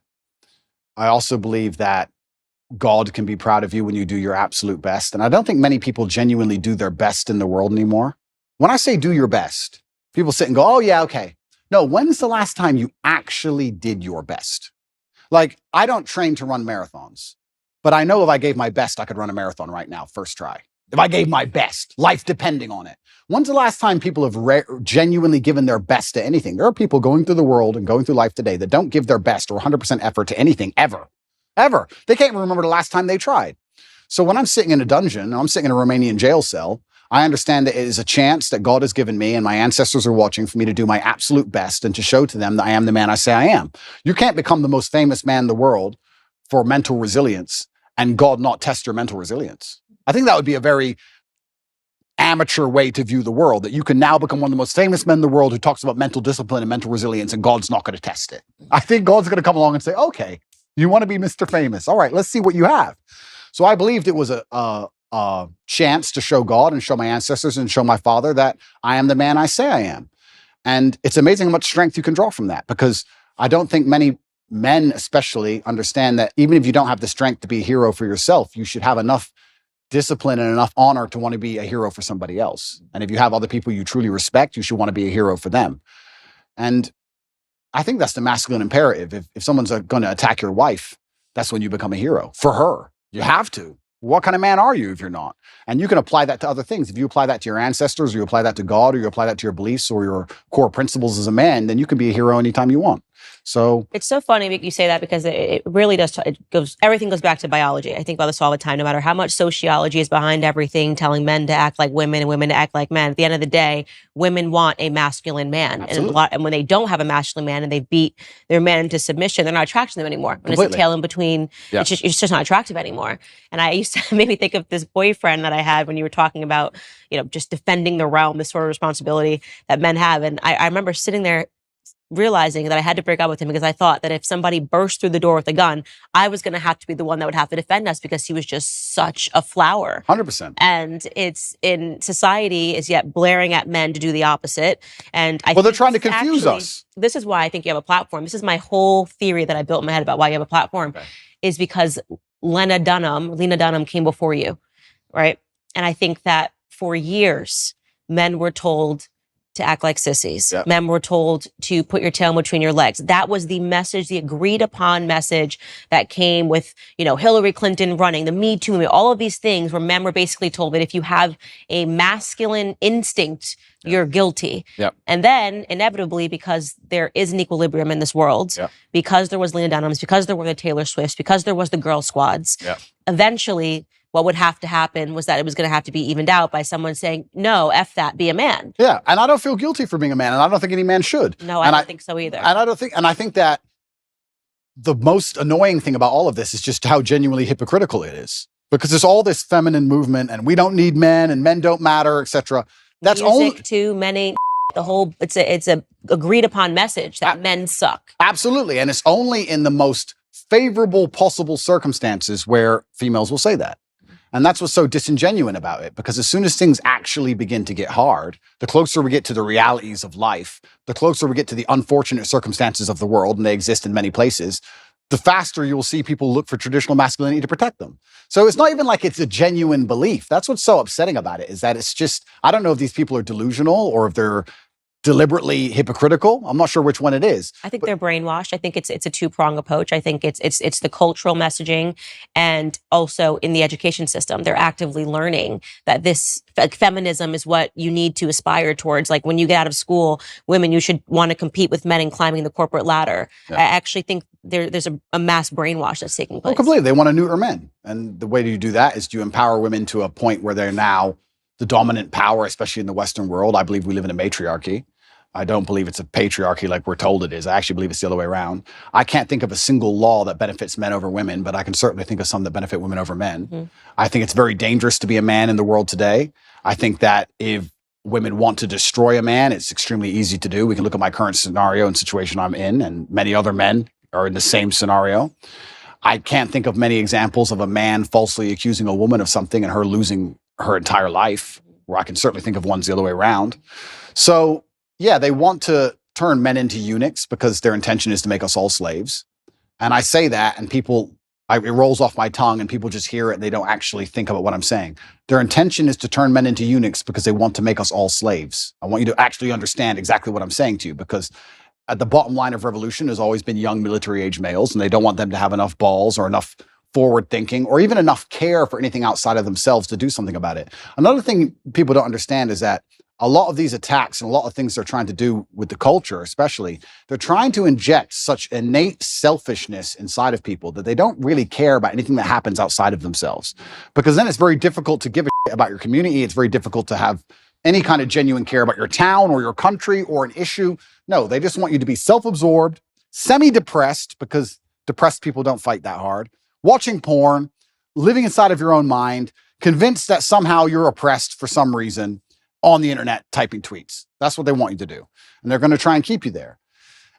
I also believe that God can be proud of you when you do your absolute best. And I don't think many people genuinely do their best in the world anymore. When I say do your best, people sit and go, oh yeah, okay. No, when's the last time you actually did your best? Like, I don't train to run marathons, but I know if I gave my best, I could run a marathon right now, first try. If I gave my best, life depending on it. When's the last time people have genuinely given their best to anything? There are people going through the world and going through life today that don't give their best or 100% effort to anything ever. Ever. They can't even remember the last time they tried. So when I'm sitting in a dungeon, I'm sitting in a Romanian jail cell, I understand that it is a chance that God has given me and my ancestors are watching for me to do my absolute best and to show to them that I am the man I say I am. You can't become the most famous man in the world for mental resilience and God not test your mental resilience. I think that would be a very amateur way to view the world, that you can now become one of the most famous men in the world who talks about mental discipline and mental resilience and God's not going to test it. I think God's going to come along and say, okay, you want to be Mr. Famous. All right, let's see what you have. So I believed it was a chance to show God and show my ancestors and show my father that I am the man I say I am. And it's amazing how much strength you can draw from that, because I don't think many men especially understand that even if you don't have the strength to be a hero for yourself, you should have enough discipline and enough honor to want to be a hero for somebody else. And if you have other people you truly respect, you should want to be a hero for them. And I think that's the masculine imperative. If someone's going to attack your wife, that's when you become a hero for her. You have to. What kind of man are you if you're not? And you can apply that to other things. If you apply that to your ancestors, or you apply that to God, or you apply that to your beliefs or your core principles as a man, then you can be a hero anytime you want. So it's so funny that you say that, because it really does. Everything goes back to biology. I think about this all the time. No matter how much sociology is behind everything, telling men to act like women and women to act like men, at the end of the day, women want a masculine man. And when they don't have a masculine man and they beat their man into submission, they're not attracted to them anymore. When Completely. it's a tail in between, Yeah. it's just not attractive anymore. And I used to make me think of this boyfriend that I had when you were talking about, just defending the realm, this sort of responsibility that men have. And I remember sitting there realizing that I had to break up with him, because I thought that if somebody burst through the door with a gun, I was going to have to be the one that would have to defend us, because he was just such a flower. 100%. And it's in society is yet blaring at men to do the opposite. And I Well, they're think trying to this confuse actually- us. This is why I think you have a platform. This is my whole theory that I built in my head about why you have a platform, is because Lena Dunham came before you, right? And I think that for years, men were told to act like sissies. Yep. Men were told to put your tail between your legs. That was the message, the agreed upon message that came with, Hillary Clinton running, the Me Too movement, all of these things where men were basically told that if you have a masculine instinct, you're guilty. Yep. And then inevitably, because there is an equilibrium in this world, Yep. because there was Lena Dunhams, because there were the Taylor Swifts, because there was the girl squads, Yep. eventually what would have to happen was that it was going to have to be evened out by someone saying, no, F that, be a man. Yeah. And I don't feel guilty for being a man, and I don't think any man should. No, I don't think so either. And I think that the most annoying thing about all of this is just how genuinely hypocritical it is. Because there's all this feminine movement and we don't need men and men don't matter, etc. That's Music only too, men ain't the whole, it's a agreed upon message that men suck. absolutely. And it's only in the most favorable possible circumstances where females will say that. And that's what's so disingenuous about it, because as soon as things actually begin to get hard, the closer we get to the realities of life, the closer we get to the unfortunate circumstances of the world, and they exist in many places, the faster you will see people look for traditional masculinity to protect them. So it's not even like it's a genuine belief. That's what's so upsetting about it, is that it's just, I don't know if these people are delusional or if they're deliberately hypocritical. I'm not sure which one it is. I think they're brainwashed. I think it's a two-prong approach. I think it's the cultural messaging, and also in the education system, they're actively learning that this feminism is what you need to aspire towards. Like when you get out of school, women, you should want to compete with men in climbing the corporate ladder. Yeah. I actually think there's a mass brainwash that's taking place. Oh, completely. They want to neuter men, and the way you do that is to empower women to a point where they're now the dominant power, especially in the Western world. I believe we live in a matriarchy. I don't believe it's a patriarchy like we're told it is. I actually believe it's the other way around. I can't think of a single law that benefits men over women, but I can certainly think of some that benefit women over men. Mm-hmm. I think it's very dangerous to be a man in the world today. I think that if women want to destroy a man, it's extremely easy to do. We can look at my current scenario and situation I'm in, and many other men are in the same scenario. I can't think of many examples of a man falsely accusing a woman of something and her losing her entire life, where I can certainly think of ones the other way around. So, yeah, they want to turn men into eunuchs because their intention is to make us all slaves. And I say that, and it rolls off my tongue, and people just hear it and they don't actually think about what I'm saying. Their intention is to turn men into eunuchs because they want to make us all slaves. I want you to actually understand exactly what I'm saying to you, because at the bottom line of revolution has always been young military-age males, and they don't want them to have enough balls or enough forward thinking or even enough care for anything outside of themselves to do something about it. Another thing people don't understand is that a lot of these attacks and a lot of things they're trying to do with the culture, especially, they're trying to inject such innate selfishness inside of people that they don't really care about anything that happens outside of themselves. Because then it's very difficult to give a shit about your community. It's very difficult to have any kind of genuine care about your town or your country or an issue. No, they just want you to be self-absorbed, semi-depressed, because depressed people don't fight that hard, watching porn, living inside of your own mind, convinced that somehow you're oppressed for some reason, on the internet typing tweets. That's what they want you to do. And they're going to try and keep you there.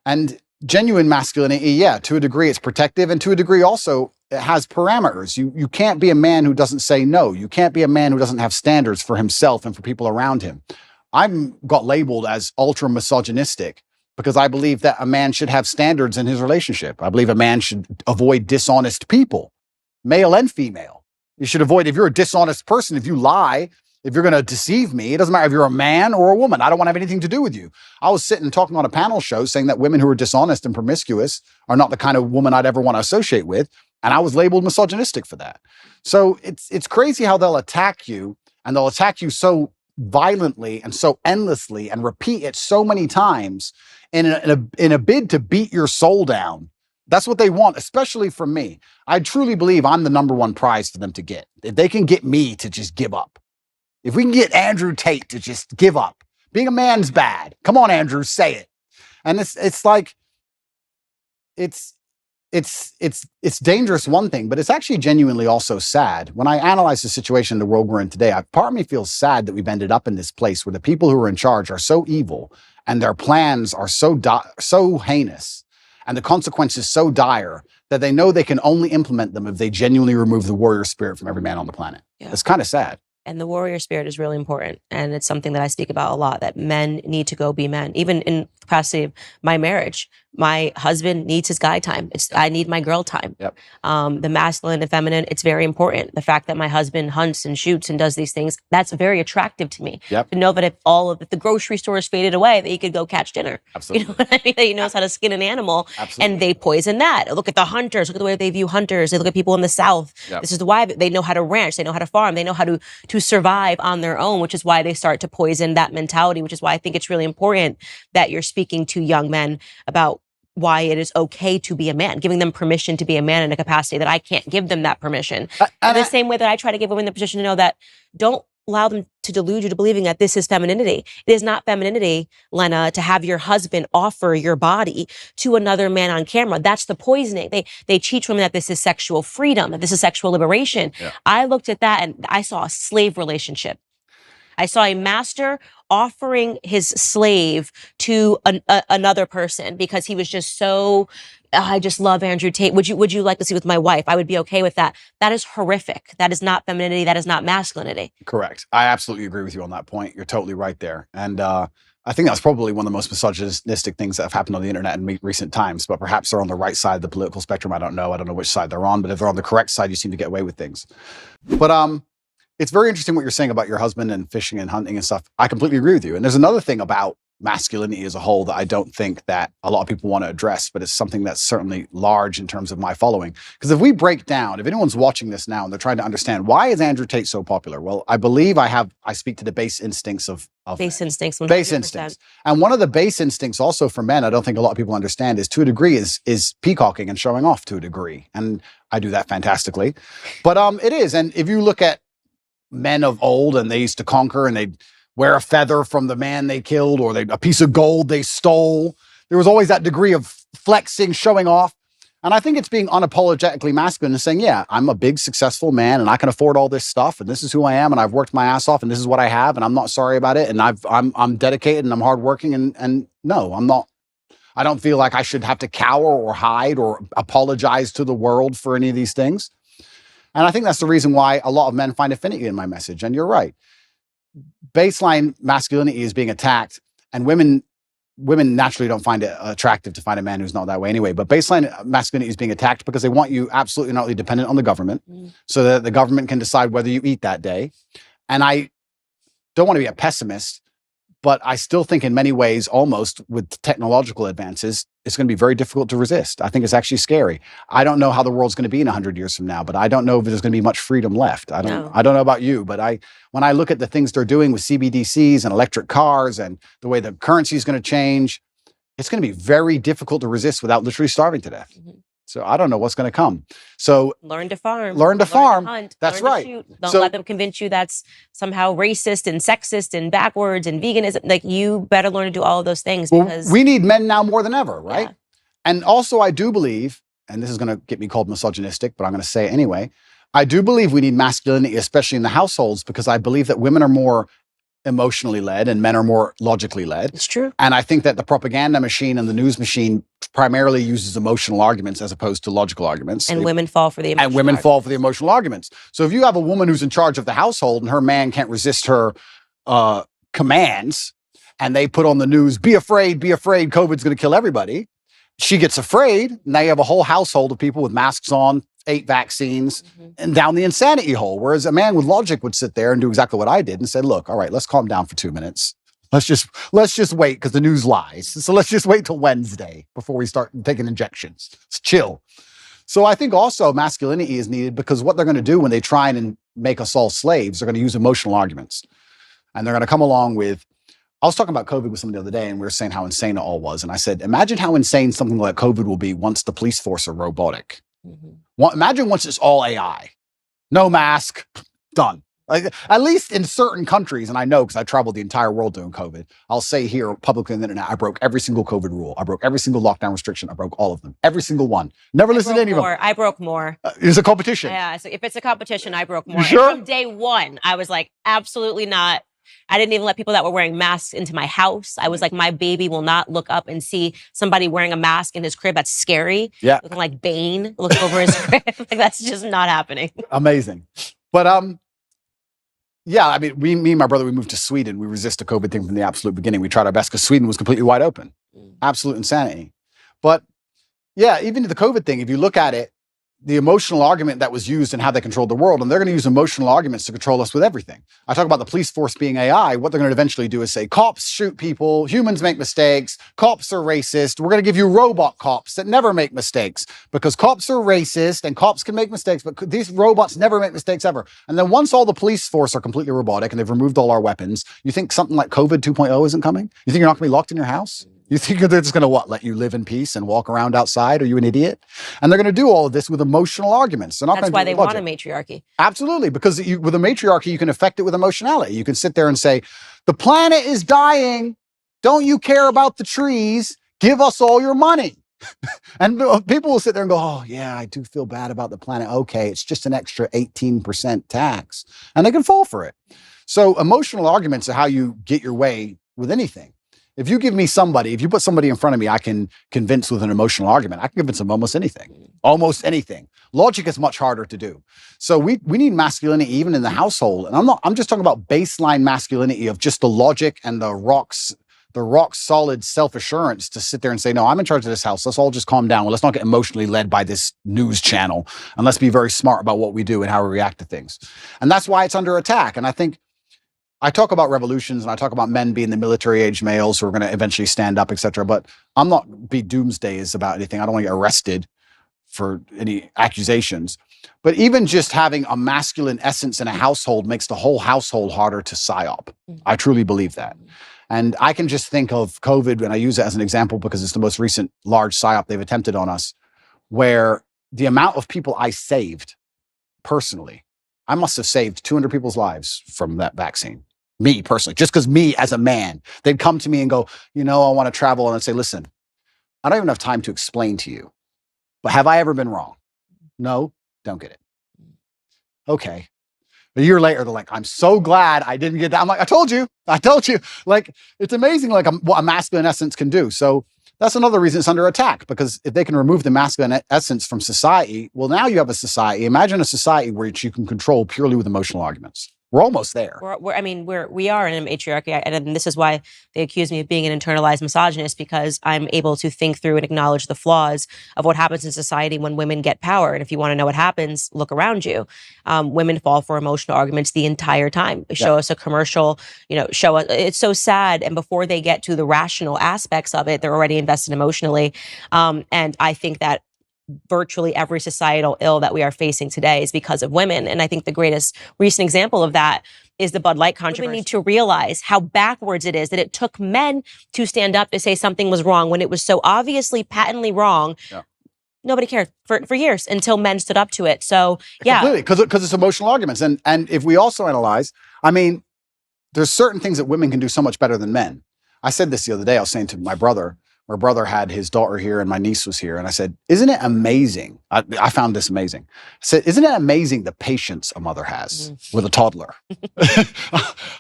And genuine masculinity, yeah, to a degree it's protective, and to a degree also it has parameters. You can't be a man who doesn't say no. You can't be a man who doesn't have standards for himself and for people around him. I'm got labeled as ultra misogynistic because I believe that a man should have standards in his relationship. I believe a man should avoid dishonest people, male and female. You should avoid, if you're a dishonest person, if you lie, if you're going to deceive me, it doesn't matter if you're a man or a woman. I don't want to have anything to do with you. I was sitting talking on a panel show saying that women who are dishonest and promiscuous are not the kind of woman I'd ever want to associate with. And I was labeled misogynistic for that. So it's crazy how they'll attack you, and they'll attack you so violently and so endlessly and repeat it so many times in a bid to beat your soul down. That's what they want, especially from me. I truly believe I'm the number one prize for them to get. If they can get me to just give up. If we can get Andrew Tate to just give up, being a man's bad. Come on, Andrew, say it. And it's like, it's dangerous, one thing, but it's actually genuinely also sad. When I analyze the situation in the world we're in today, part of me feels sad that we've ended up in this place where the people who are in charge are so evil and their plans are so heinous and the consequences so dire that they know they can only implement them if they genuinely remove the warrior spirit from every man on the planet. Yeah. It's kind of sad. And the warrior spirit is really important. And it's something that I speak about a lot, that men need to go be men. Even in the capacity of my marriage, my husband needs his guy time. I need my girl time. Yep. The masculine and feminine, it's very important. The fact that my husband hunts and shoots and does these things, that's very attractive to me. Yep. To know that if the grocery store is faded away, that he could go catch dinner. Absolutely. You know what I mean? That he knows how to skin an animal. Absolutely. And they poison that. Look at the hunters. Look at the way they view hunters. They look at people in the South. Yep. This is why they know how to ranch. They know how to farm. They know how to survive on their own, which is why they start to poison that mentality, which is why I think it's really important that you're speaking to young men about why it is okay to be a man, giving them permission to be a man in a capacity that I can't give them that permission. In the same way that I try to give women the permission to know that don't allow them to delude you to believing that this is femininity. It is not femininity, Lena, to have your husband offer your body to another man on camera. That's the poisoning. They teach women that this is sexual freedom, that this is sexual liberation. Yeah. I looked at that and I saw a slave relationship. I saw a master offering his slave to another person because he was just so, I just love Andrew Tate. Would you like to see with my wife? I would be okay with that. That is horrific. That is not femininity. That is not masculinity. Correct. I absolutely agree with you on that point. You're totally right there. And I think that's probably one of the most misogynistic things that have happened on the internet in recent times, but perhaps they're on the right side of the political spectrum. I don't know which side they're on, but if they're on the correct side, you seem to get away with things. But it's very interesting what you're saying about your husband and fishing and hunting and stuff. I completely agree with you. And there's another thing about masculinity as a whole that I don't think that a lot of people want to address, but it's something that's certainly large in terms of my following. Because if we break down, if anyone's watching this now and they're trying to understand why is Andrew Tate so popular, well, I believe I speak to the base instincts of Base instincts. 100%. base instincts. And one of the base instincts also for men, I don't think a lot of people understand, is to a degree is peacocking and showing off to a degree. And I do that fantastically. But it is. And if you look at men of old and they used to conquer and they'd wear a feather from the man they killed or a piece of gold they stole, there was always that degree of flexing, showing off. And I think it's being unapologetically masculine and saying, yeah, I'm a big, successful man and I can afford all this stuff and this is who I am and I've worked my ass off and this is what I have and I'm not sorry about it and I'm dedicated and I'm hardworking and no, I'm not. I don't feel like I should have to cower or hide or apologize to the world for any of these things. And I think that's the reason why a lot of men find affinity in my message. And you're right. Baseline masculinity is being attacked and women naturally don't find it attractive to find a man who's not that way anyway. But baseline masculinity is being attacked because they want you absolutely not dependent on the government so that the government can decide whether you eat that day. And I don't want to be a pessimist, but I still think in many ways, almost with technological advances, it's going to be very difficult to resist. I think it's actually scary. I don't know how the world's going to be in 100 years from now, but I don't know if there's going to be much freedom left. I don't know about you, but when I look at the things they're doing with CBDCs and electric cars and the way the currency is going to change, it's going to be very difficult to resist without literally starving to death. Mm-hmm. So I don't know what's going to come. So learn to farm. Learn to farm. Hunt, that's learn right. To shoot. Don't let them convince you that's somehow racist and sexist and backwards and veganism. Like, you better learn to do all of those things because we need men now more than ever, right? Yeah. And also I do believe, and this is going to get me called misogynistic, but I'm going to say it anyway. I do believe we need masculinity, especially in the households, because I believe that women are more emotionally led and men are more logically led. It's true. And I think that the propaganda machine and the news machine primarily uses emotional arguments as opposed to logical arguments. And women fall for the emotional arguments. So if you have a woman who's in charge of the household and her man can't resist her commands and they put on the news, be afraid, COVID's going to kill everybody. She gets afraid. Now you have a whole household of people with masks on, 8 vaccines, and down the insanity hole. Whereas a man with logic would sit there and do exactly what I did and say, look, all right, let's calm down for 2 minutes. Let's just wait because the news lies. So let's just wait till Wednesday before we start taking injections. Let's chill. So I think also masculinity is needed because what they're going to do when they try and make us all slaves, they're going to use emotional arguments. And they're going to come along with, I was talking about COVID with someone the other day and we were saying how insane it all was. And I said, imagine how insane something like COVID will be once the police force are robotic. Imagine once it's all AI, no mask, done. Like, at least in certain countries, and I know because I traveled the entire world during COVID, I'll say here publicly on the internet, I broke every single COVID rule. I broke every single lockdown restriction. I broke all of them. Every single one. Never listened to any of them. I broke more. It's a competition. Yeah, so if it's a competition, I broke more. Sure? And from day one, I was like, absolutely not. I didn't even let people that were wearing masks into my house. I was like, my baby will not look up and see somebody wearing a mask in his crib. That's scary. Yeah. Looking like Bane, look over his crib. Like, that's just not happening. Amazing. But yeah, I mean, me and my brother, we moved to Sweden. We resist the COVID thing from the absolute beginning. We tried our best because Sweden was completely wide open. Absolute insanity. But yeah, even the COVID thing, if you look at it, the emotional argument that was used and how they controlled the world, and they're going to use emotional arguments to control us with everything. I talk about the police force being AI. What they're going to eventually do is say, cops shoot people, humans make mistakes, cops are racist. We're going to give you robot cops that never make mistakes because cops are racist and cops can make mistakes, but these robots never make mistakes ever. And then once all the police force are completely robotic and they've removed all our weapons, you think something like COVID 2.0 isn't coming? You think you're not going to be locked in your house? You think they're just going to let you live in peace and walk around outside? Are you an idiot? And they're going to do all of this with emotional arguments. They're not That's why they want a matriarchy. Absolutely, because with a matriarchy, you can affect it with emotionality. You can sit there and say, the planet is dying. Don't you care about the trees? Give us all your money. And people will sit there and go, oh, yeah, I do feel bad about the planet. Okay, it's just an extra 18% tax. And they can fall for it. So emotional arguments are how you get your way with anything. If you give me somebody, if you put somebody in front of me, I can convince with an emotional argument. I can convince them almost anything. Almost anything. Logic is much harder to do. So we need masculinity even in the household. And I'm just talking about baseline masculinity of just the logic and the rock solid self-assurance to sit there and say, no, I'm in charge of this house. Let's all just calm down. Let's not get emotionally led by this news channel. And let's be very smart about what we do and how we react to things. And that's why it's under attack. And I think I talk about revolutions and I talk about men being the military age males who are going to eventually stand up, etc. But I'm not be doomsdayers about anything. I don't want to get arrested for any accusations. But even just having a masculine essence in a household makes the whole household harder to psyop. I truly believe that. And I can just think of COVID, and I use it as an example because it's the most recent large psyop they've attempted on us, where the amount of people I saved personally, I must have saved 200 people's lives from that vaccine. Me personally, just because me as a man, they'd come to me and go, I want to travel. And I'd say, listen, I don't even have time to explain to you, but have I ever been wrong? No, don't get it. Okay. A year later, they're like, I'm so glad I didn't get that. I'm like, I told you. Like, it's amazing, like what a masculine essence can do. So that's another reason it's under attack, because if they can remove the masculine essence from society, well, now you have a society. Imagine a society where you can control purely with emotional arguments. We're almost there. We are in a matriarchy, and this is why they accuse me of being an internalized misogynist, because I'm able to think through and acknowledge the flaws of what happens in society when women get power. And if you want to know what happens, look around you. Women fall for emotional arguments the entire time. Show us a commercial, show us. It's so sad. And before they get to the rational aspects of it, they're already invested emotionally. And I think that virtually every societal ill that we are facing today is because of women. And I think the greatest recent example of that is the Bud Light controversy. We need to realize how backwards it is that it took men to stand up to say something was wrong when it was so obviously, patently wrong. Yeah. Nobody cared for years until men stood up to it. So, yeah. Completely, because it's emotional arguments. And if we also analyze, there's certain things that women can do so much better than men. I said this the other day. I was saying to my brother had his daughter here and my niece was here. And I said, isn't it amazing? I found this amazing. I said, isn't it amazing the patience a mother has with a toddler?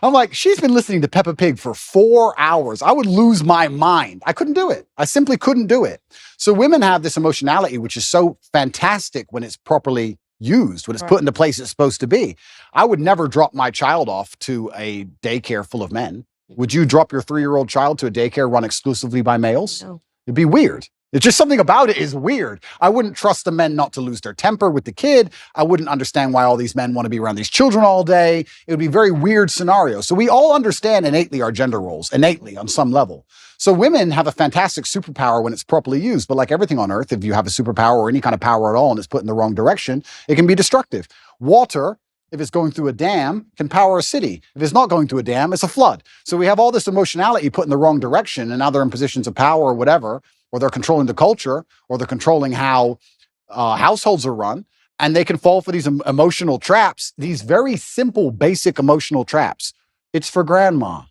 I'm like, she's been listening to Peppa Pig for 4 hours. I would lose my mind. I couldn't do it. I simply couldn't do it. So women have this emotionality, which is so fantastic when it's properly used, when it's put in the place it's supposed to be. I would never drop my child off to a daycare full of men. Would you drop your 3-year-old child to a daycare run exclusively by males? No. It'd be weird. It's just something about it is weird. I wouldn't trust the men not to lose their temper with the kid. I wouldn't understand why all these men want to be around these children all day. It would be a very weird scenario. So we all understand innately our gender roles, innately on some level. So women have a fantastic superpower when it's properly used. But like everything on earth, if you have a superpower or any kind of power at all and it's put in the wrong direction, it can be destructive. Water, if it's going through a dam, can power a city. If it's not going through a dam, it's a flood. So we have all this emotionality put in the wrong direction, and now they're in positions of power or whatever, or they're controlling the culture, or they're controlling how households are run, and they can fall for these emotional traps, these very simple, basic emotional traps. It's for grandma.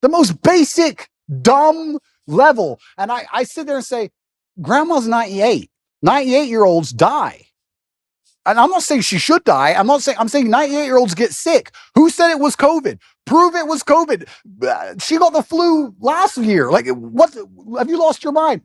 The most basic, dumb level. And I sit there and say, grandma's 98. 98-year-olds die. And I'm not saying she should die. I'm saying 98-year-olds get sick. Who said it was COVID? Prove it was COVID. She got the flu last year. Like, what? Have you lost your mind?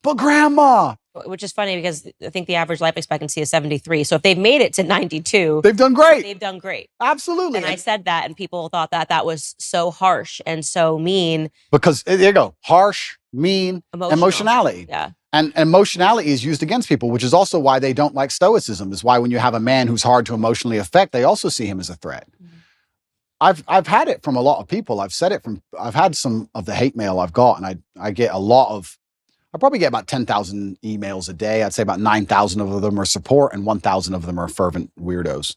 But grandma. Which is funny because I think the average life expectancy is 73. So if they've made it to 92, they've done great. They've done great. Absolutely. And I said that, and people thought that was so harsh and so mean. Because there you go. Harsh, mean, emotionality. Yeah. And emotionality is used against people, which is also why they don't like stoicism. Is why when you have a man who's hard to emotionally affect, they also see him as a threat. Mm-hmm. I've had it from a lot of people. I've had some of the hate mail I've got, and I get I probably get about 10,000 emails a day. I'd say about 9,000 of them are support and 1,000 of them are fervent weirdos.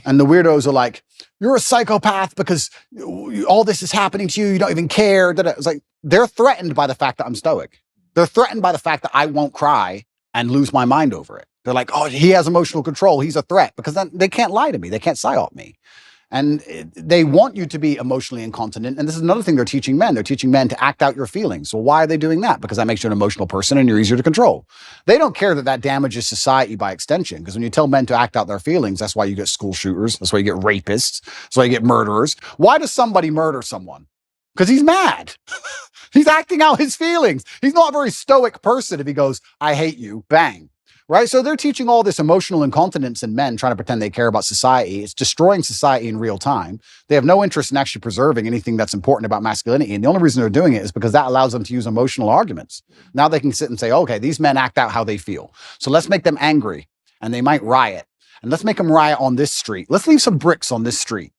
And the weirdos are like, you're a psychopath because all this is happening to you. You don't even care. It's like, they're threatened by the fact that I'm stoic. They're threatened by the fact that I won't cry and lose my mind over it. They're like, oh, he has emotional control. He's a threat, because then they can't lie to me. They can't psyop me. And they want you to be emotionally incontinent. And this is another thing they're teaching men. They're teaching men to act out your feelings. Well, why are they doing that? Because that makes you an emotional person and you're easier to control. They don't care that damages society by extension. Because when you tell men to act out their feelings, that's why you get school shooters. That's why you get rapists. That's why you get murderers. Why does somebody murder someone? Because he's mad. He's acting out his feelings. He's not a very stoic person if he goes, I hate you, bang. Right? So they're teaching all this emotional incontinence in men, trying to pretend they care about society. It's destroying society in real time. They have no interest in actually preserving anything that's important about masculinity. And the only reason they're doing it is because that allows them to use emotional arguments. Now they can sit and say, okay, these men act out how they feel. So let's make them angry, and they might riot. And let's make them riot on this street. Let's leave some bricks on this street.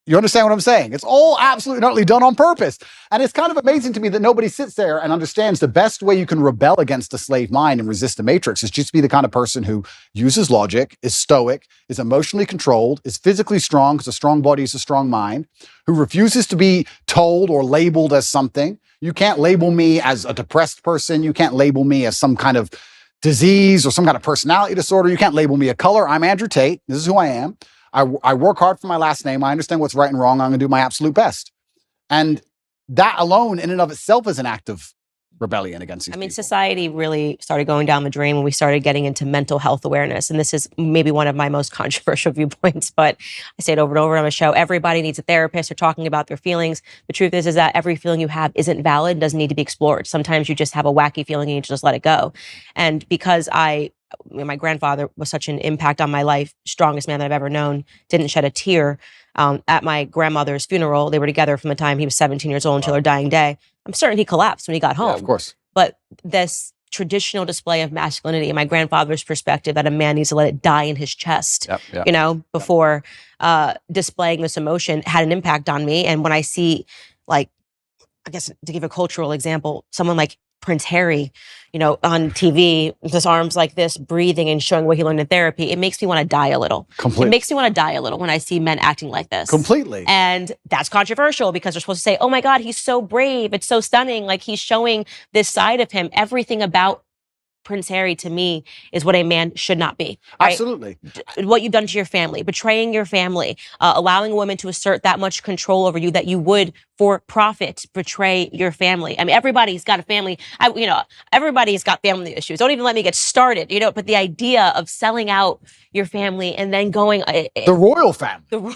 You understand what I'm saying? It's all absolutely and utterly done on purpose. And it's kind of amazing to me that nobody sits there and understands the best way you can rebel against the slave mind and resist the matrix is just to be the kind of person who uses logic, is stoic, is emotionally controlled, is physically strong, because a strong body is a strong mind, who refuses to be told or labeled as something. You can't label me as a depressed person. You can't label me as some kind of disease or some kind of personality disorder. You can't label me a color. I'm Andrew Tate. This is who I am. I work hard for my last name. I understand what's right and wrong. I'm going to do my absolute best. And that alone in and of itself is an act of rebellion against these I mean, people. society really started going down the drain when we started getting into mental health awareness. And this is maybe one of my most controversial viewpoints, but I say it over and over on the show. Everybody needs a therapist. They're talking about their feelings. The truth is that every feeling you have isn't valid, doesn't need to be explored. Sometimes you just have a wacky feeling and you just let it go. And because my grandfather was such an impact on my life, strongest man that I've ever known, didn't shed a tear at my grandmother's funeral. They were together from the time he was 17 years old until her dying day. I'm certain he collapsed when he got home. Yeah, of course. But this traditional display of masculinity, in my grandfather's perspective, that a man needs to let it die in his chest, before displaying this emotion, had an impact on me. And when I see, like, I guess to give a cultural example, someone like Prince Harry, on TV, with his arms like this, breathing and showing what he learned in therapy, it makes me want to die a little. Completely. It makes me want to die a little when I see men acting like this. Completely. And that's controversial because they're supposed to say, oh my God, he's so brave. It's so stunning. Like, he's showing this side of him. Everything about Prince Harry, to me, is what a man should not be. Right? Absolutely. What you've done to your family, betraying your family, allowing women to assert that much control over you that you would, for profit, betray your family. I mean, everybody's got a family. Everybody's got family issues. Don't even let me get started. But the idea of selling out your family and then going the royal family,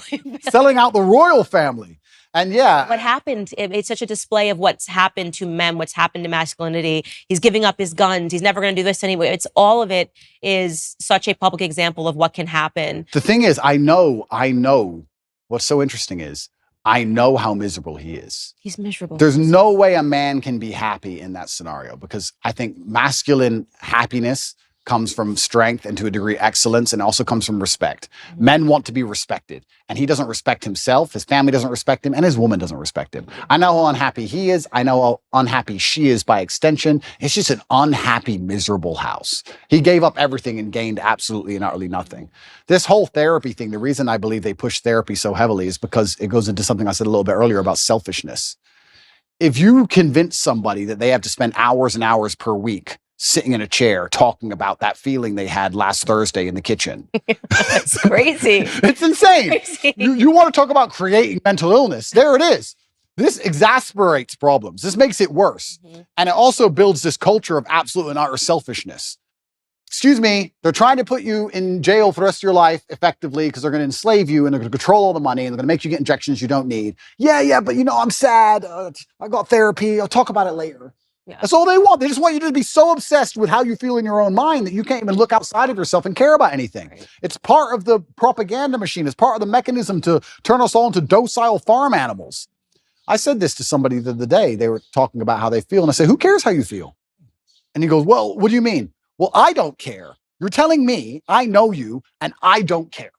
selling out the royal family. And what happened, it's such a display of what's happened to men, what's happened to masculinity. He's giving up his guns. He's never going to do this anyway. It's all of it is such a public example of what can happen. The thing is, I know what's so interesting is I know how miserable he is. He's miserable. There's no way a man can be happy in that scenario because I think masculine happiness comes from strength and to a degree excellence, and also comes from respect. Mm-hmm. Men want to be respected, and he doesn't respect himself, his family doesn't respect him, and his woman doesn't respect him. I know how unhappy he is. I know how unhappy she is by extension. It's just an unhappy, miserable house. He gave up everything and gained absolutely and utterly nothing. This whole therapy thing, the reason I believe they push therapy so heavily is because it goes into something I said a little bit earlier about selfishness. If you convince somebody that they have to spend hours and hours per week sitting in a chair talking about that feeling they had last Thursday in the kitchen. It's crazy. It's insane. Crazy. You want to talk about creating mental illness? There it is. This exasperates problems. This makes it worse. Mm-hmm. And it also builds this culture of absolute and utter selfishness. Excuse me, they're trying to put you in jail for the rest of your life effectively because they're going to enslave you and they're going to control all the money and they're going to make you get injections you don't need. Yeah, but I'm sad. I got therapy. I'll talk about it later. Yeah. That's all they want. They just want you to be so obsessed with how you feel in your own mind that you can't even look outside of yourself and care about anything. Right. It's part of the propaganda machine. It's part of the mechanism to turn us all into docile farm animals. I said this to somebody the other day. They were talking about how they feel. And I said, who cares how you feel? And he goes, well, what do you mean? Well, I don't care. You're telling me I know you and I don't care.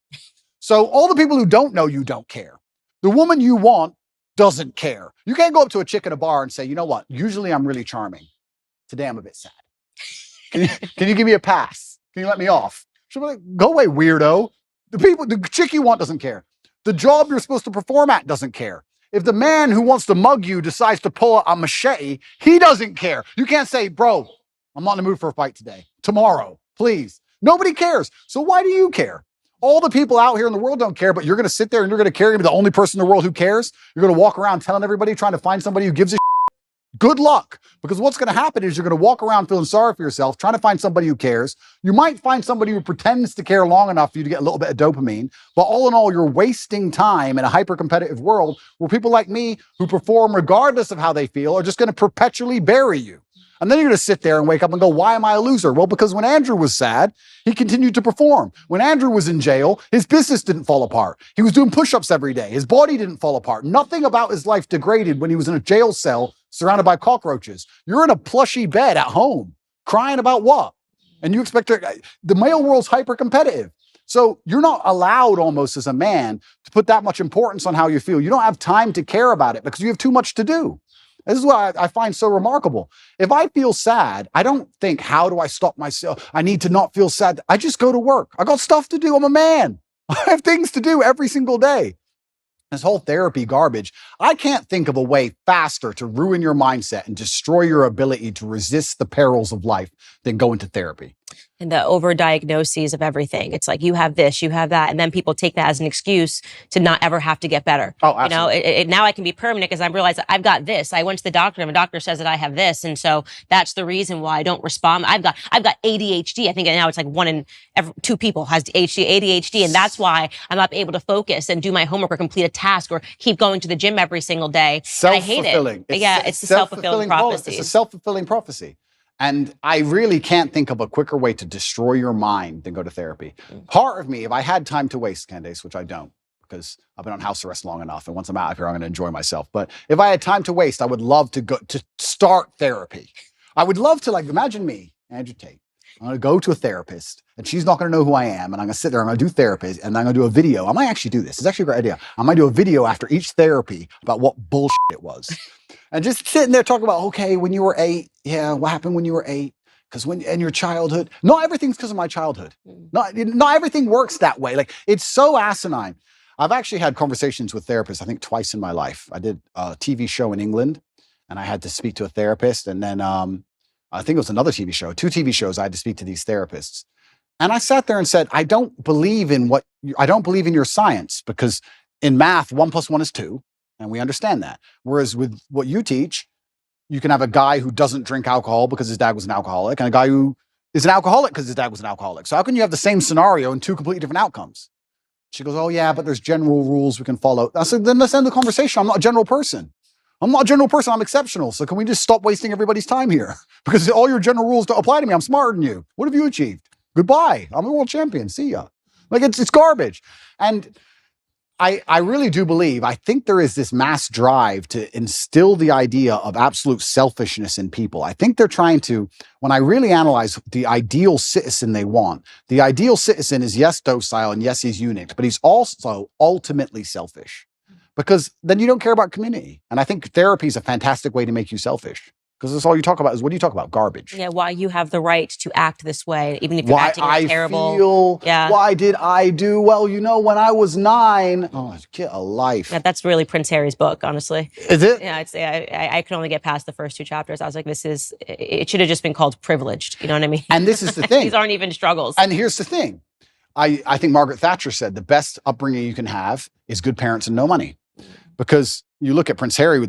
So all the people who don't know you don't care. The woman you want doesn't care. You can't go up to a chick in a bar and say, you know what? Usually I'm really charming. Today I'm a bit sad. Can you give me a pass? Can you let me off? She'll be like, go away, weirdo. The chick you want doesn't care. The job you're supposed to perform at doesn't care. If the man who wants to mug you decides to pull a machete, he doesn't care. You can't say, bro, I'm not in the mood for a fight today. Tomorrow, please. Nobody cares. So why do you care? All the people out here in the world don't care, but you're going to sit there and you're going to carry me the only person in the world who cares. You're going to walk around telling everybody, trying to find somebody who gives a shit. Good luck. Because what's going to happen is you're going to walk around feeling sorry for yourself, trying to find somebody who cares. You might find somebody who pretends to care long enough for you to get a little bit of dopamine. But all in all, you're wasting time in a hyper-competitive world where people like me who perform regardless of how they feel are just going to perpetually bury you. And then you're going to sit there and wake up and go, why am I a loser? Well, because when Andrew was sad, he continued to perform. When Andrew was in jail, his business didn't fall apart. He was doing push-ups every day. His body didn't fall apart. Nothing about his life degraded when he was in a jail cell surrounded by cockroaches. You're in a plushy bed at home, crying about what? And you expect the male world's hyper-competitive. So you're not allowed almost as a man to put that much importance on how you feel. You don't have time to care about it because you have too much to do. This is what I find so remarkable. If I feel sad, I don't think, how do I stop myself? I need to not feel sad. I just go to work. I got stuff to do. I'm a man. I have things to do every single day. This whole therapy garbage, I can't think of a way faster to ruin your mindset and destroy your ability to resist the perils of life than going to therapy. And the overdiagnoses of everything. It's like, you have this, you have that. And then people take that as an excuse to not ever have to get better. Oh, absolutely. You know, now I can be permanent because I realize that I've got this. I went to the doctor and the doctor says that I have this. And so that's the reason why I don't respond. I've got ADHD. I think now it's like 1 in 2 people has ADHD. And that's why I'm not able to focus and do my homework or complete a task or keep going to the gym every single day. I hate it. It's the self-fulfilling prophecy. It's a self-fulfilling prophecy. And I really can't think of a quicker way to destroy your mind than go to therapy. Part of me, if I had time to waste, Candace, which I don't, because I've been on house arrest long enough, and once I'm out of here, I'm going to enjoy myself. But if I had time to waste, I would love to go to start therapy. I would love to, like, imagine me, Andrew Tate. I'm going to go to a therapist, and she's not going to know who I am, and I'm going to sit there, I'm going to do therapy, and I'm going to do a video. I might actually do this. It's actually a great idea. I might do a video after each therapy about what bullshit it was. And just sitting there talking about, okay, when you were 8, yeah, what happened when you were 8? Because when in your childhood, not everything's because of my childhood. Not everything works that way. Like, it's so asinine. I've actually had conversations with therapists, I think twice in my life. I did a TV show in England, and I had to speak to a therapist. And then I think it was another TV show, 2 TV shows, I had to speak to these therapists. And I sat there and said, I don't believe in your science, because in math, 1 + 1 is 2. And we understand that. Whereas with what you teach, you can have a guy who doesn't drink alcohol because his dad was an alcoholic, and a guy who is an alcoholic because his dad was an alcoholic. So how can you have the same scenario and 2 completely different outcomes? She goes, oh yeah, but there's general rules we can follow. I said, then let's end the conversation. I'm not a general person. I'm I'm exceptional. So can we just stop wasting everybody's time here? Because all your general rules don't apply to me. I'm smarter than you. What have you achieved? Goodbye. I'm a world champion. See ya. Like, it's garbage. And I really do believe, I think there is this mass drive to instill the idea of absolute selfishness in people. I think they're trying to, when I really analyze the ideal citizen they want, the ideal citizen is, yes, docile, and yes, he's unique, but he's also ultimately selfish, because then you don't care about community. And I think therapy is a fantastic way to make you selfish. Because that's all you talk about is, what do you talk about? Garbage. Yeah, why you have the right to act this way, even if you're acting terrible. Why did I do? Well, you know, when I was 9, get a life. Yeah, that's really Prince Harry's book, honestly. Is it? Yeah, I could only get past the first 2 chapters. I was like, it should have just been called Privileged. You know what I mean? And this is the thing. These aren't even struggles. And here's the thing. I think Margaret Thatcher said the best upbringing you can have is good parents and no money. Because you look at Prince Harry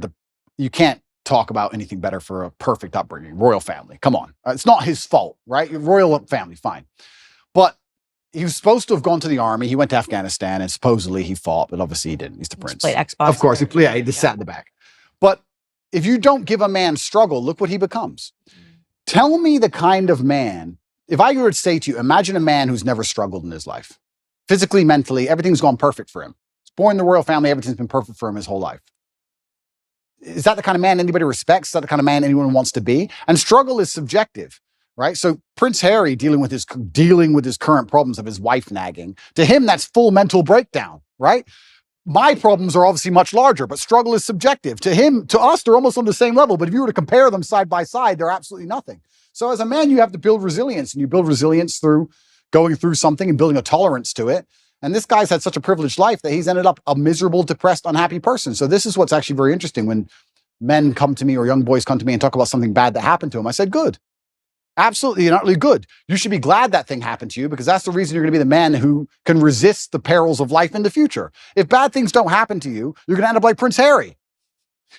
you can't talk about anything better for a perfect upbringing. Royal family, come on. It's not his fault, right? Royal family, fine. But he was supposed to have gone to the army. He went to Afghanistan, and supposedly he fought, but obviously he didn't. He's the prince. Played Xbox. Of course, he just sat in the back. But if you don't give a man struggle, look what he becomes. Tell me the kind of man, if I were to say to you, imagine a man who's never struggled in his life. Physically, mentally, everything's gone perfect for him. He's born in the royal family, everything's been perfect for him his whole life. Is that the kind of man anybody respects? Is that the kind of man anyone wants to be? And struggle is subjective, right? So Prince Harry dealing with his current problems of his wife nagging, to him, that's full mental breakdown, right? My problems are obviously much larger, but struggle is subjective. To us, they're almost on the same level. But if you were to compare them side by side, they're absolutely nothing. So as a man, you have to build resilience, and you build resilience through going through something and building a tolerance to it. And this guy's had such a privileged life that he's ended up a miserable, depressed, unhappy person. So this is what's actually very interesting. When men come to me or young boys come to me and talk about something bad that happened to them, I said, good. Absolutely, you're not really good. You should be glad that thing happened to you, because that's the reason you're going to be the man who can resist the perils of life in the future. If bad things don't happen to you, you're going to end up like Prince Harry.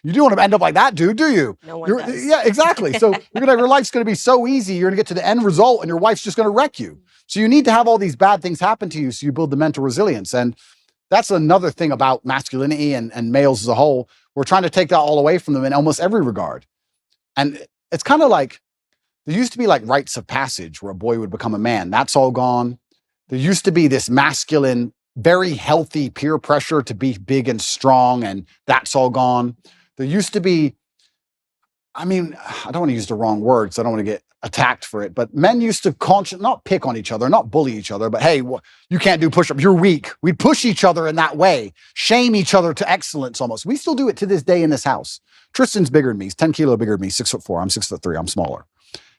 You don't want to end up like that dude, do you? No one does. Yeah, exactly. So your life's going to be so easy. You're going to get to the end result, and your wife's just going to wreck you. So you need to have all these bad things happen to you so you build the mental resilience. And that's another thing about masculinity and males as a whole. We're trying to take that all away from them in almost every regard. And it's kind of like, there used to be like rites of passage where a boy would become a man. That's all gone. There used to be this masculine, very healthy peer pressure to be big and strong, and that's all gone. There used to be, I mean, I don't want to use the wrong words. I don't want to get attacked for it, but men used to not pick on each other, not bully each other, but hey, you can't do push-ups, you're weak. We'd push each other in that way, shame each other to excellence almost. We still do it to this day in this house. Tristan's bigger than me. He's 10 kilo bigger than me, 6'4". I'm 6'3". I'm smaller.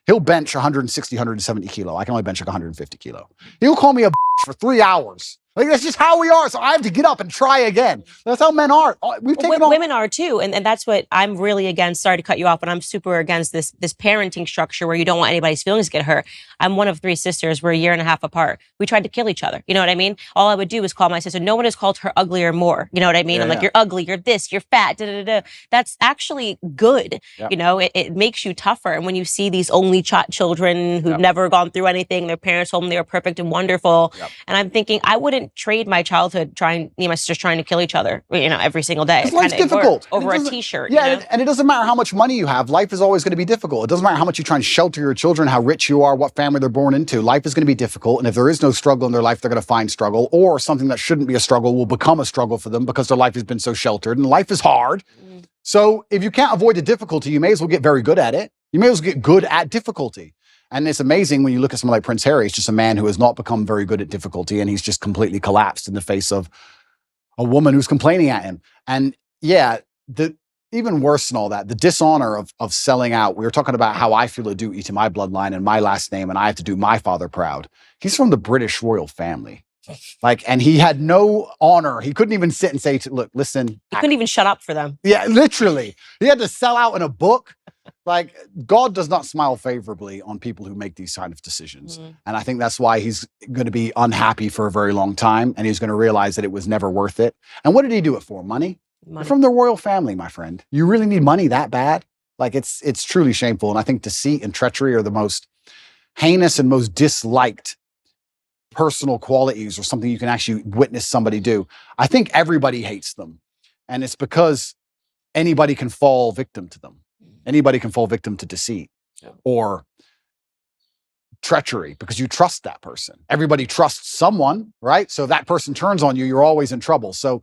He'll bench 160, 170 kilo. I can only bench like 150 kilo. He'll call me a for 3 hours. Like, that's just how we are. So I have to get up and try again. That's how men are. We've taken women are too. And that's what I'm really against. Sorry to cut you off, but I'm super against this parenting structure where you don't want anybody's feelings to get hurt. I'm one of 3 sisters. We're a year and a half apart. We tried to kill each other. You know what I mean? All I would do is call my sister. No one has called her ugly or more. You know what I mean? I'm like, you're ugly, you're this, you're fat, da, da, da, da. That's actually good. Yep. You know, it makes you tougher. And when you see these only children who've never gone through anything, their parents told them they were perfect and wonderful. Yep. And I'm thinking, I wouldn't trade my childhood me and my sisters trying to kill each other, you know, every single day. Life's difficult. Over a t-shirt. Yeah, you know? and it doesn't matter how much money you have. Life is always going to be difficult. It doesn't matter how much you try and shelter your children, how rich you are, what family they're born into. Life is going to be difficult. And if there is no struggle in their life, they're going to find struggle, or something that shouldn't be a struggle will become a struggle for them because their life has been so sheltered. And life is hard. So if you can't avoid the difficulty, you may as well get very good at it. You may as well get good at difficulty. And it's amazing when you look at someone like Prince Harry. He's just a man who has not become very good at difficulty, and he's just completely collapsed in the face of a woman who's complaining at him. And yeah, even worse than all that, the dishonor of selling out. We were talking about how I feel a duty to my bloodline and my last name, and I have to do my father proud. He's from the British royal family. Like, and he had no honor. He couldn't even sit and say, look, listen. He couldn't even shut up for them. Yeah, literally. He had to sell out in a book. Like, God does not smile favorably on people who make these kind of decisions. And I think that's why he's going to be unhappy for a very long time. And he's going to realize that it was never worth it. And what did he do it for? Money? You're from the royal family, my friend. You really need money that bad? Like, it's truly shameful. And I think deceit and treachery are the most heinous and most disliked personal qualities, or something you can actually witness somebody do. I think everybody hates them. And it's because anybody can fall victim to them. Anybody can fall victim to deceit or treachery because you trust that person. Everybody trusts someone, right? So if that person turns on you, you're always in trouble. So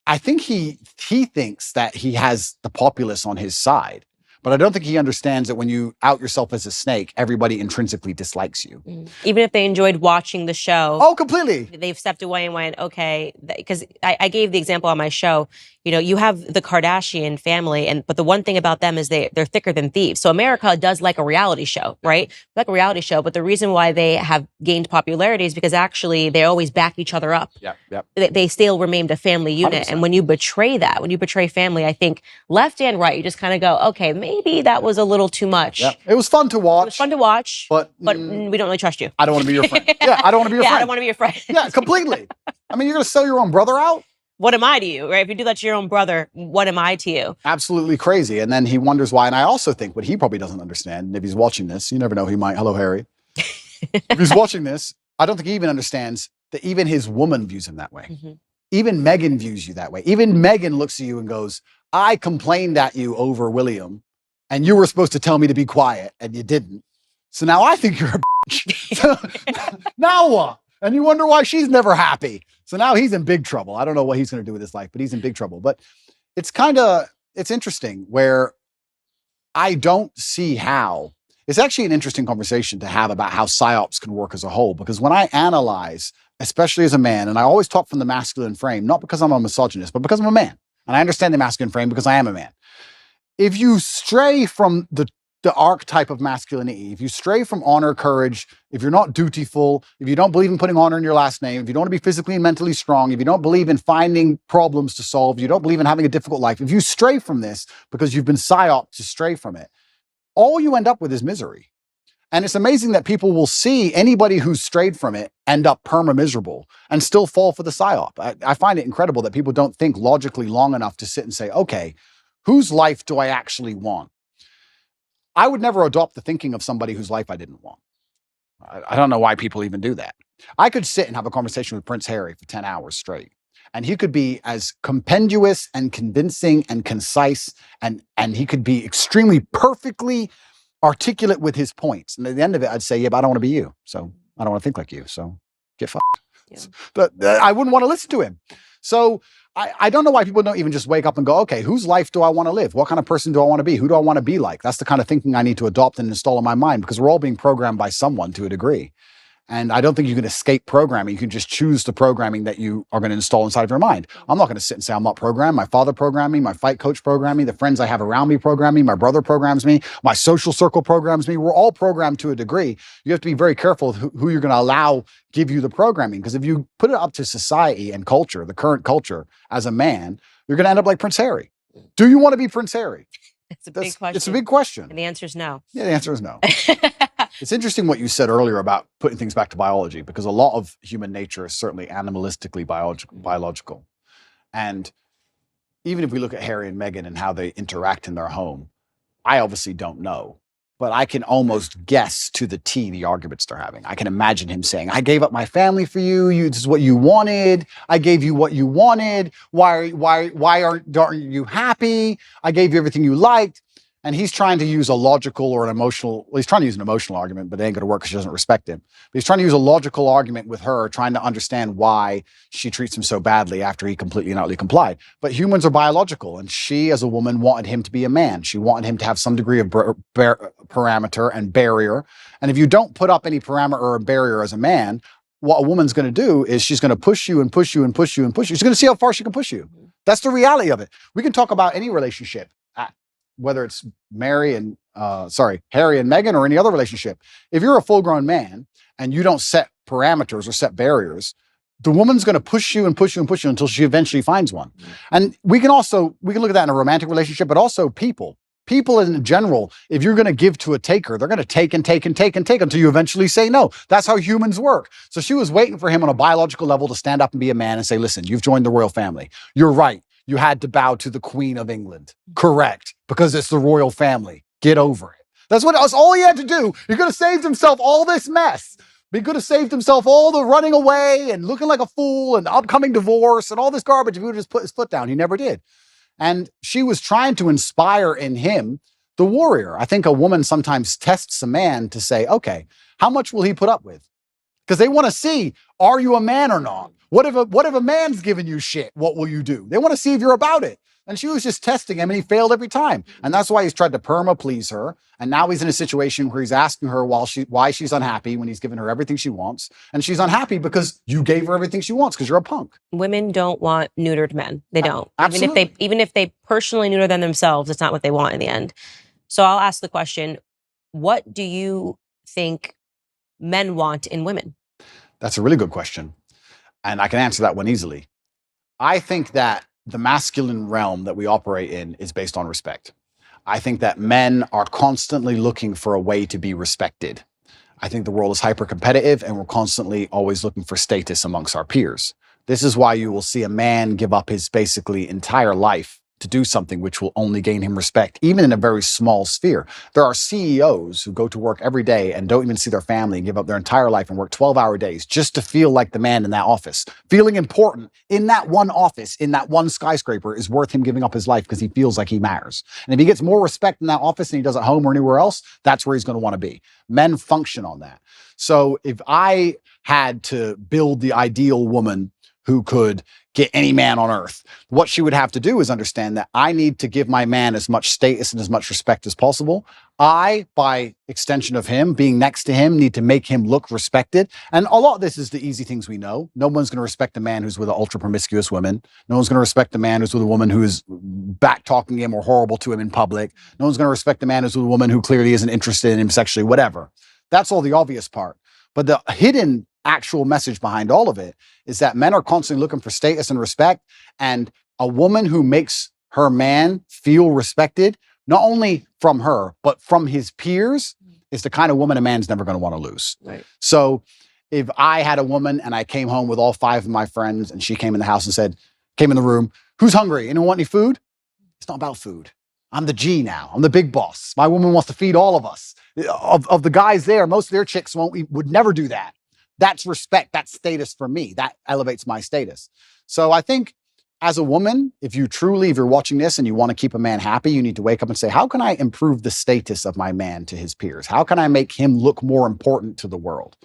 I think he thinks that he has the populace on his side. But I don't think he understands that when you out yourself as a snake, everybody intrinsically dislikes you. Even if they enjoyed watching the show. Oh, completely. They've stepped away and went, okay, because I gave the example on my show. You know, you have the Kardashian family, but the one thing about them is they're thicker than thieves. So America does like a reality show, right? Like a reality show, but the reason why they have gained popularity is because actually they always back each other up. They still remained a family unit. 100%. And when you betray that, when you betray family, I think left and right, you just kind of go, okay, maybe that was a little too much. It was fun to watch. It was fun to watch, but we don't really trust you. I don't want to be your friend. I don't want to be your friend. I don't want to be your friend. Yeah, completely. I mean, you're going to sell your own brother out? What am I to you, right? If you do that to your own brother, what am I to you? Absolutely crazy. And then he wonders why. And I also think what he probably doesn't understand, and if he's watching this, you never know, he might. Hello, Harry. If he's watching this, I don't think he even understands that even his woman views him that way. Even Meghan views you that way. Even Meghan looks at you and goes, I complained at you over William, and you were supposed to tell me to be quiet, and you didn't. So now I think you're a bitch. Now what? And you wonder why she's never happy. So now he's in big trouble. I don't know what he's going to do with his life, but he's in big trouble. But it's interesting where I don't see how. It's actually an interesting conversation to have about how psyops can work as a whole. Because when I analyze, especially as a man, and I always talk from the masculine frame, not because I'm a misogynist, but because I'm a man. And I understand the masculine frame because I am a man. If you stray from the archetype of masculinity, if you stray from honor, courage, if you're not dutiful, if you don't believe in putting honor in your last name, if you don't want to be physically and mentally strong, if you don't believe in finding problems to solve, you don't believe in having a difficult life, if you stray from this because you've been psyoped to stray from it, all you end up with is misery. And it's amazing that people will see anybody who's strayed from it end up perma-miserable and still fall for the psyop. I find it incredible that people don't think logically long enough to sit and say, okay, whose life do I actually want? I would never adopt the thinking of somebody whose life I didn't want. I don't know why people even do that. I could sit and have a conversation with Prince Harry for 10 hours straight, and he could be as compendious and convincing and concise, and he could be extremely perfectly articulate with his points. And at the end of it, I'd say, yeah, but I don't want to be you. So I don't want to think like you. So get fucked. Yeah. But I wouldn't want to listen to him. So I don't know why people don't even just wake up and go, okay, whose life do I want to live? What kind of person do I want to be? Who do I want to be like? That's the kind of thinking I need to adopt and install in my mind, because we're all being programmed by someone to a degree. And I don't think you can escape programming. You can just choose the programming that you are going to install inside of your mind. I'm not going to sit and say I'm not programmed. My father programmed me. My fight coach programmed me. The friends I have around me program me. My brother programs me. My social circle programs me. We're all programmed to a degree. You have to be very careful who you're going to allow give you the programming. Because if you put it up to society and culture, the current culture, as a man, you're going to end up like Prince Harry. Do you want to be Prince Harry? It's a big question. It's a big question. And the answer is no. Yeah, the answer is no. It's interesting what you said earlier about putting things back to biology, because a lot of human nature is certainly animalistically biological. And even if we look at Harry and Meghan and how they interact in their home, I obviously don't know, but I can almost guess to the T the arguments they're having. I can imagine him saying, I gave up my family for you. This is what you wanted. I gave you what you wanted. Why aren't you happy? I gave you everything you liked. And he's trying to use a logical or an emotional, well, he's trying to use an emotional argument, but it ain't going to work because she doesn't respect him. But he's trying to use a logical argument with her, trying to understand why she treats him so badly after he completely and utterly complied. But humans are biological, and she, as a woman, wanted him to be a man. She wanted him to have some degree of parameter and barrier. And if you don't put up any parameter or barrier as a man, what a woman's going to do is she's going to push you and push you and push you and push you. She's going to see how far she can push you. That's the reality of it. We can talk about any relationship, whether it's Harry and Meghan or any other relationship. If you're a full-grown man and you don't set parameters or set barriers, the woman's going to push you and push you and push you until she eventually finds one. And we can look at that in a romantic relationship, but also people in general. If you're going to give to a taker, they're going to take and take and take and take until you eventually say no. That's how humans work. So she was waiting for him on a biological level to stand up and be a man and say, listen, you've joined the royal family. You're right. You had to bow to the Queen of England. Correct. Because it's the royal family. Get over it. That's all he had to do. He could have saved himself all this mess. He could have saved himself all the running away and looking like a fool and upcoming divorce and all this garbage if he would just put his foot down. He never did. And she was trying to inspire in him the warrior. I think a woman sometimes tests a man to say, okay, how much will he put up with? Because they want to see, are you a man or not? What if a man's giving you shit? What will you do? They want to see if you're about it. And she was just testing him, and he failed every time. And that's why he's tried to please her. And now he's in a situation where he's asking her why she's unhappy when he's given her everything she wants. And she's unhappy because you gave her everything she wants because you're a punk. Women don't want neutered men. They don't. Absolutely. Even if they personally neuter them themselves, it's not what they want in the end. So I'll ask the question, what do you think men want in women? That's a really good question. And I can answer that one easily. I think that the masculine realm that we operate in is based on respect. I think that men are constantly looking for a way to be respected. I think the world is hyper competitive and we're constantly always looking for status amongst our peers. This is why you will see a man give up his basically entire life to do something which will only gain him respect, even in a very small sphere. There are CEOs who go to work every day and don't even see their family and give up their entire life and work 12-hour days just to feel like the man in that office. Feeling important in that one office, in that one skyscraper, is worth him giving up his life because he feels like he matters. And if he gets more respect in that office than he does at home or anywhere else, that's where he's going to want to be. Men function on that. So if I had to build the ideal woman who could get any man on earth, what she would have to do is understand that I need to give my man as much status and as much respect as possible. I, by extension of him, being next to him, need to make him look respected. And a lot of this is the easy things we know. No one's going to respect a man who's with an ultra promiscuous woman. No one's going to respect a man who's with a woman who is back talking him or horrible to him in public. No one's going to respect a man who's with a woman who clearly isn't interested in him sexually, whatever. That's all the obvious part. But the hidden actual message behind all of it is that men are constantly looking for status and respect, and a woman who makes her man feel respected, not only from her, but from his peers, is the kind of woman a man's never going to want to lose. Right. So if I had a woman and I came home with all 5 of my friends and she came in the house and said, came in the room, who's hungry? Anyone want any food? It's not about food. I'm the G now. I'm the big boss. My woman wants to feed all of us. Of the guys there, most of their chicks would never do that. That's respect. That's status for me. That elevates my status. So I think as a woman, if you're watching this and you want to keep a man happy, you need to wake up and say, how can I improve the status of my man to his peers? How can I make him look more important to the world?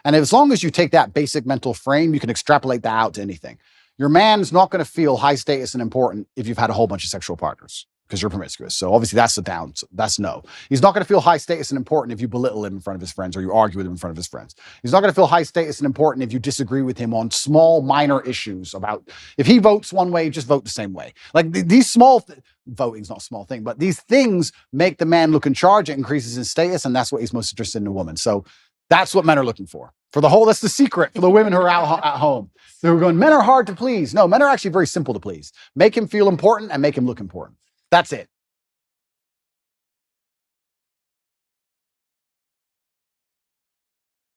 And as long as you take that basic mental frame, you can extrapolate that out to anything. Your man's not going to feel high status and important if you've had a whole bunch of sexual partners because you're promiscuous. So obviously that's a down. That's no. He's not going to feel high status and important if you belittle him in front of his friends or you argue with him in front of his friends. He's not going to feel high status and important if you disagree with him on small, minor issues about if he votes one way, just vote the same way. Like these small voting's not a small thing, but these things make the man look in charge. It increases his status, and that's what he's most interested in a woman. So that's what men are looking for. For the whole, that's the secret for the women who are out at home. Who are going, men are hard to please. No, men are actually very simple to please. Make him feel important and make him look important. That's it.